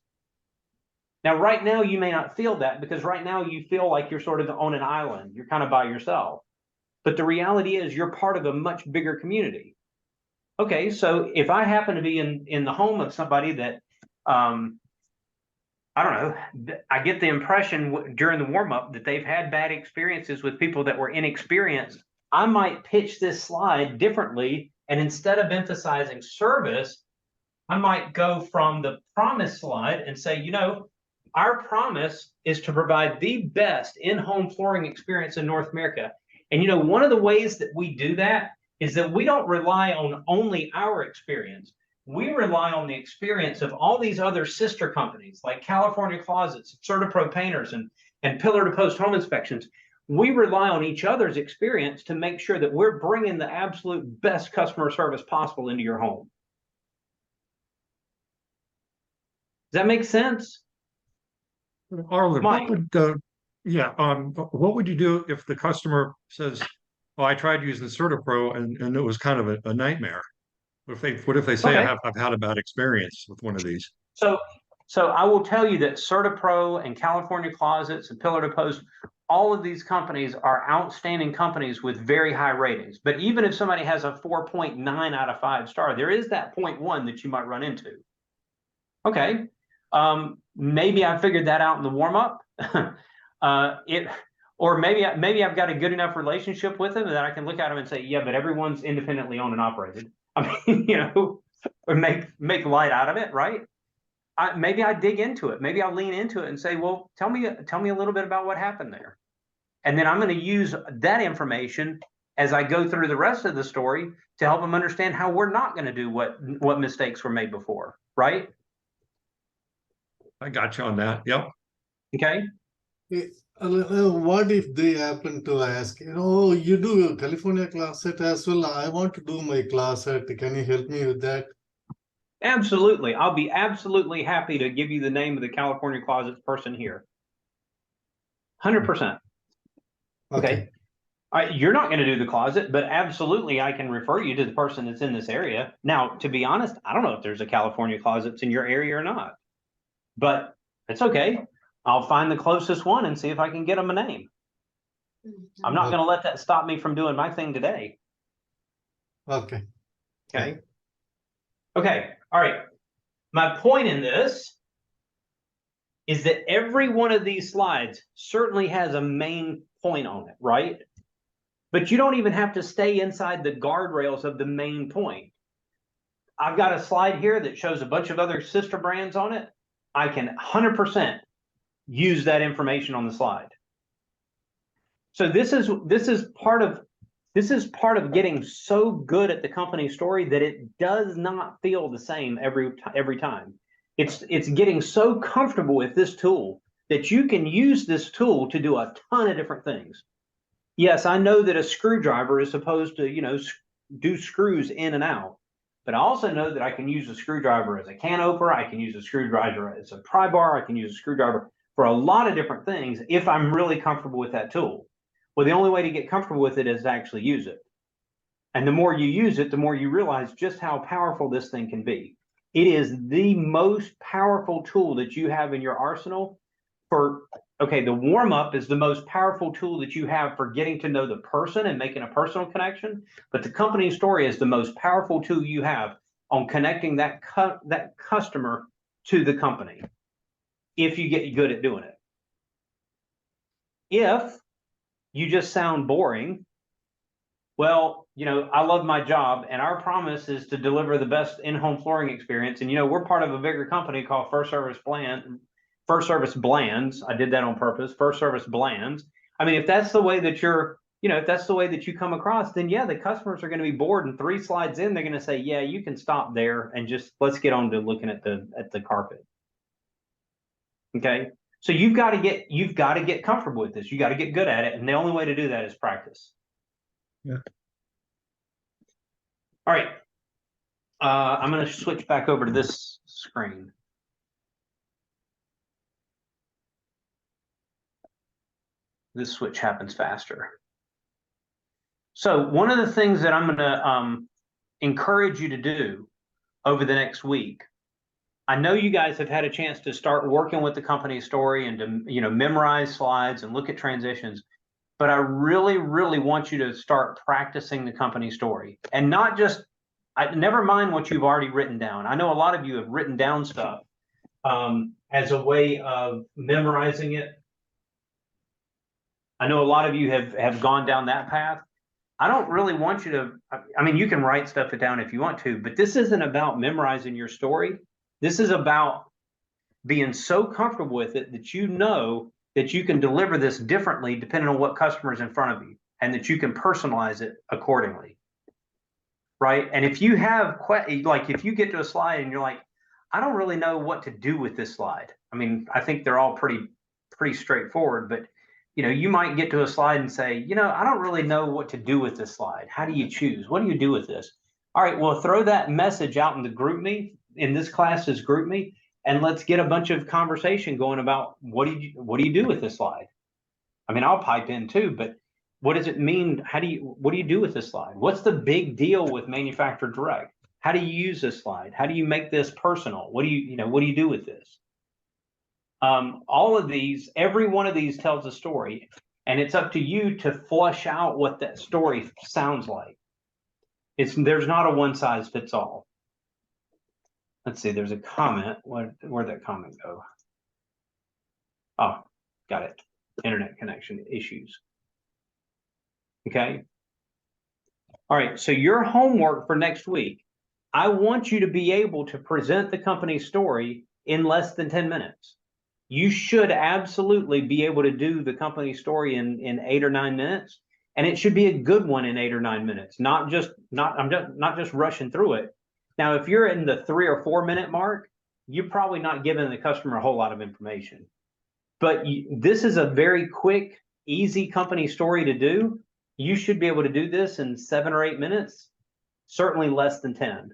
Now, right now, you may not feel that because right now you feel like you're sort of on an island. You're kind of by yourself. But the reality is you're part of a much bigger community. Okay, so if I happen to be in the home of somebody that, I don't know, I get the impression during the warm-up that they've had bad experiences with people that were inexperienced, I might pitch this slide differently. And instead of emphasizing service, I might go from the promise slide and say, you know, our promise is to provide the best in-home flooring experience in North America. And you know, one of the ways that we do that is that we don't rely on only our experience. We rely on the experience of all these other sister companies like California Closets, CertaPro Painters, and Pillar to Post Home Inspections. We rely on each other's experience to make sure that we're bringing the absolute best customer service possible into your home. Does that make sense? Arlen, Mike. what would you do if the customer says, "Oh, I tried using CertaPro and it was kind of a nightmare"? What if they say, Okay. I've had a bad experience with one of these"? So I will tell you that CertaPro and California Closets and Pillar to Post, all of these companies are outstanding companies with very high ratings. But even if somebody has a 4.9 out of 5 star, there is that 0.1 that you might run into. Okay. Maybe I figured that out in the warm-up. Or maybe I've got a good enough relationship with them that I can look at them and say, yeah, but everyone's independently owned and operated. I mean, you know, or make light out of it, right? Maybe I dig into it. Maybe I'll lean into it and say, well, tell me a little bit about what happened there. And then I'm going to use that information as I go through the rest of the story to help them understand how we're not going to do what mistakes were made before, right? I got you on that. Yep. Okay. What if they happen to ask, you know, you do a California closet as well? I want to do my closet. Can you help me with that? Absolutely. I'll be absolutely happy to give you the name of the California Closets person here. 100%. Okay. All right, you're not going to do the closet, but absolutely I can refer you to the person that's in this area. Now, to be honest, I don't know if there's a California Closets in your area or not, but it's okay. I'll find the closest one and see if I can get them a name. I'm not going to let that stop me from doing my thing today. Okay. Okay. Okay. All right. My point in this is that every one of these slides certainly has a main point on it, right? But you don't even have to stay inside the guardrails of the main point. I've got a slide here that shows a bunch of other sister brands on it. I can 100% use that information on the slide. So this is part of getting so good at the company story that it does not feel the same every time. It's getting so comfortable with this tool that you can use this tool to do a ton of different things. Yes, I know that a screwdriver is supposed to, you know, do screws in and out, but I also know that I can use a screwdriver as a can opener. I can use a screwdriver as a pry bar. I can use a screwdriver for a lot of different things if I'm really comfortable with that tool. Well, the only way to get comfortable with it is to actually use it. And the more you use it, the more you realize just how powerful this thing can be. It is the most powerful tool that you have in your arsenal for, okay, the warm-up is the most powerful tool that you have for getting to know the person and making a personal connection. But the company story is the most powerful tool you have on connecting that customer to the company, if you get good at doing it. If you just sound boring, well, you know, I love my job and our promise is to deliver the best in-home flooring experience. And, you know, we're part of a bigger company called First Service Blands. I did that on purpose. First Service Blands. I mean, if that's the way that you're, you know, if that's the way that you come across, then yeah, the customers are going to be bored. And 3 slides in, they're going to say, yeah, you can stop there and just let's get on to looking at the carpet. Okay. So you've got to get comfortable with this. You got to get good at it. And the only way to do that is practice. Yeah. All right. I'm going to switch back over to this screen. This switch happens faster. So one of the things that I'm going to encourage you to do over the next week, I know you guys have had a chance to start working with the company story and to memorize slides and look at transitions, but I really, really want you to start practicing the company story and not just, never mind what you've already written down. I know a lot of you have written down stuff as a way of memorizing it. I know a lot of you have gone down that path. I don't really want you to, I mean, you can write stuff down if you want to, but this isn't about memorizing your story. This is about being so comfortable with it that you know that you can deliver this differently depending on what customer's in front of you and that you can personalize it accordingly. Right? And if you have, like if you get to a slide and you're like, I don't really know what to do with this slide. I mean, I think they're all pretty straightforward, but you might get to a slide and say, I don't really know what to do with this slide. How do you choose? What do you do with this? All right, well, throw that message out in the group me, in this class's group me, and let's get a bunch of conversation going about what do you do with this slide? I mean, I'll pipe in too, but what does it mean? What do you do with this slide? What's the big deal with manufacturer direct? How do you use this slide? How do you make this personal? What do you do with this? All of these, every one of these tells a story, and it's up to you to flush out what that story sounds like. There's not a one size fits all. Let's see, there's a comment. Where'd that comment go? Oh, got it. Internet connection issues. Okay. All right, so your homework for next week, I want you to be able to present the company story in less than 10 minutes. You should absolutely be able to do the company story in 8 or 9 minutes, and it should be a good one in 8 or 9 minutes, not just rushing through it. Now, if you're in the 3 or 4 minute mark, you're probably not giving the customer a whole lot of information. But this is a very quick, easy company story to do. You should be able to do this in 7 or 8 minutes, certainly less than 10.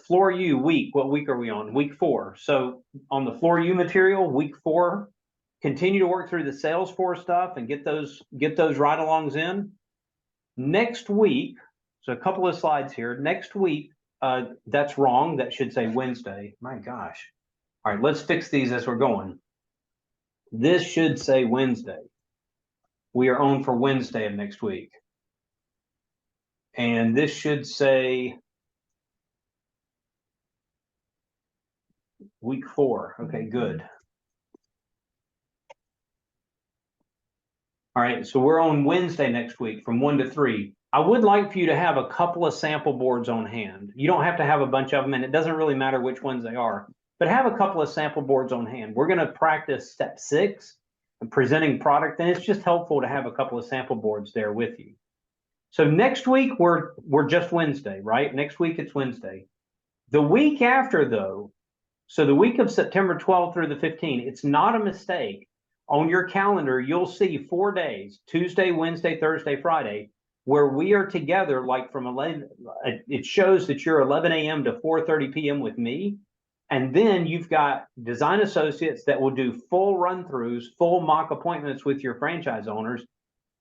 Floor U week, what week are we on? Week 4. So on the Floor U material, week 4, continue to work through the Salesforce stuff and get those ride-alongs in. Next week, so a couple of slides here. Next week, that's wrong. That should say Wednesday. My gosh. All right, let's fix these as we're going. This should say Wednesday. We are on for Wednesday of next week. And this should say week 4. Okay, good. All right, so we're on Wednesday next week from 1 to 3. I would like for you to have a couple of sample boards on hand. You don't have to have a bunch of them, and it doesn't really matter which ones they are, but have a couple of sample boards on hand. We're going to practice step 6, presenting product, and it's just helpful to have a couple of sample boards there with you. So next week, we're just Wednesday, right? Next week, it's Wednesday. The week after, though, so the week of September 12th through the 15th, it's not a mistake. On your calendar, you'll see 4 days, Tuesday, Wednesday, Thursday, Friday, where we are together, like from 11, it shows that you're 11 a.m. to 4:30 p.m. with me. And then you've got design associates that will do full run-throughs, full mock appointments with your franchise owners.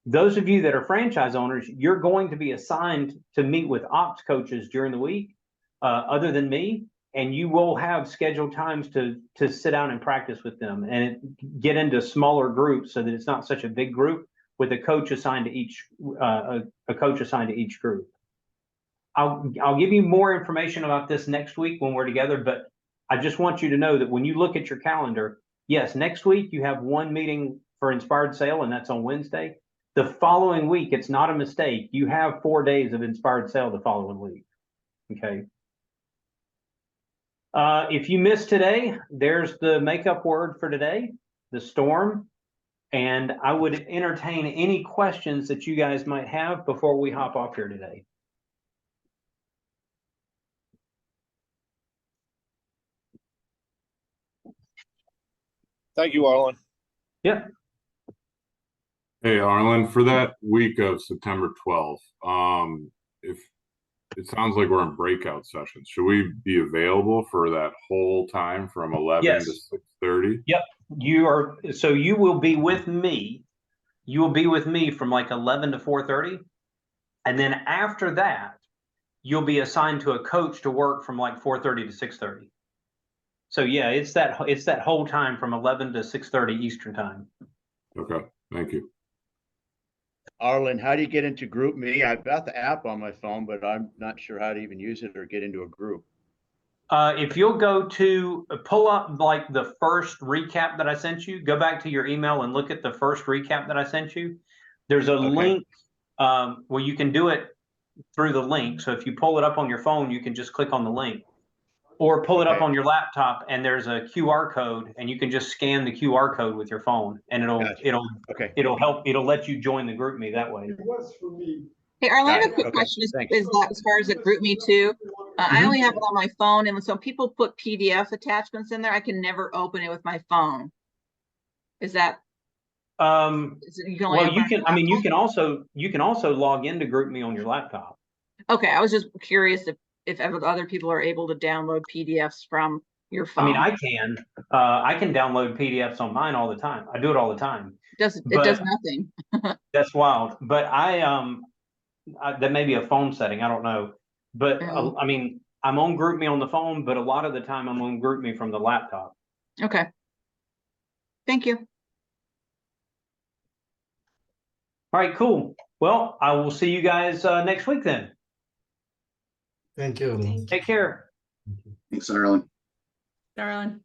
Those of you that are franchise owners, you're going to be assigned to meet with ops coaches during the week, other than me, and you will have scheduled times to sit down and practice with them and get into smaller groups so that it's not such a big group with a coach assigned to each group. I'll give you more information about this next week when we're together, but I just want you to know that when you look at your calendar, yes, next week you have one meeting for Inspired Sale, and that's on Wednesday. The following week, it's not a mistake. You have 4 days of Inspired Sale the following week. Okay. If you missed today, there's the makeup word for today, the storm. And I would entertain any questions that you guys might have before we hop off here today. Thank you, Arlen. Yeah. Hey, Arlen, for that week of September 12th, if it sounds like we're in breakout sessions, should we be available for that whole time from 11 to Yes. 6:30? Yep. You are. So you will be with me. You will be with me from like 11 to 4:30. And then after that, you'll be assigned to a coach to work from like 4:30 to 6:30. So yeah, it's that whole time from 11 to 6:30 Eastern time. Okay, thank you. Arlen, how do you get into GroupMe? I've got the app on my phone, but I'm not sure how to even use it or get into a group. If you'll go to pull up like the first recap that I sent you, go back to your email and look at the first recap that I sent you. There's a link where you can do it through the link. So if you pull it up on your phone, you can just click on the link, or pull it up on your laptop and there's a QR code and you can just scan the QR code with your phone and it'll help. It'll let you join the GroupMe that way. It was for me. Hey, Arlen, I have a quick question. Is that as far as the GroupMe too? I only have it on my phone, and so people put PDF attachments in there. I can never open it with my phone. Is that? Well, you can. I mean, you can also log into GroupMe on your laptop. Okay, I was just curious if other people are able to download PDFs from your phone. I mean, I can download PDFs on mine all the time. I do it all the time. It does nothing. That's wild. But that may be a phone setting. I don't know. But I mean, I'm on GroupMe on the phone, but a lot of the time I'm on GroupMe from the laptop. Okay. Thank you. All right, cool. Well, I will see you guys next week then. Thank you. Take care. Thanks, Arlen. Darling.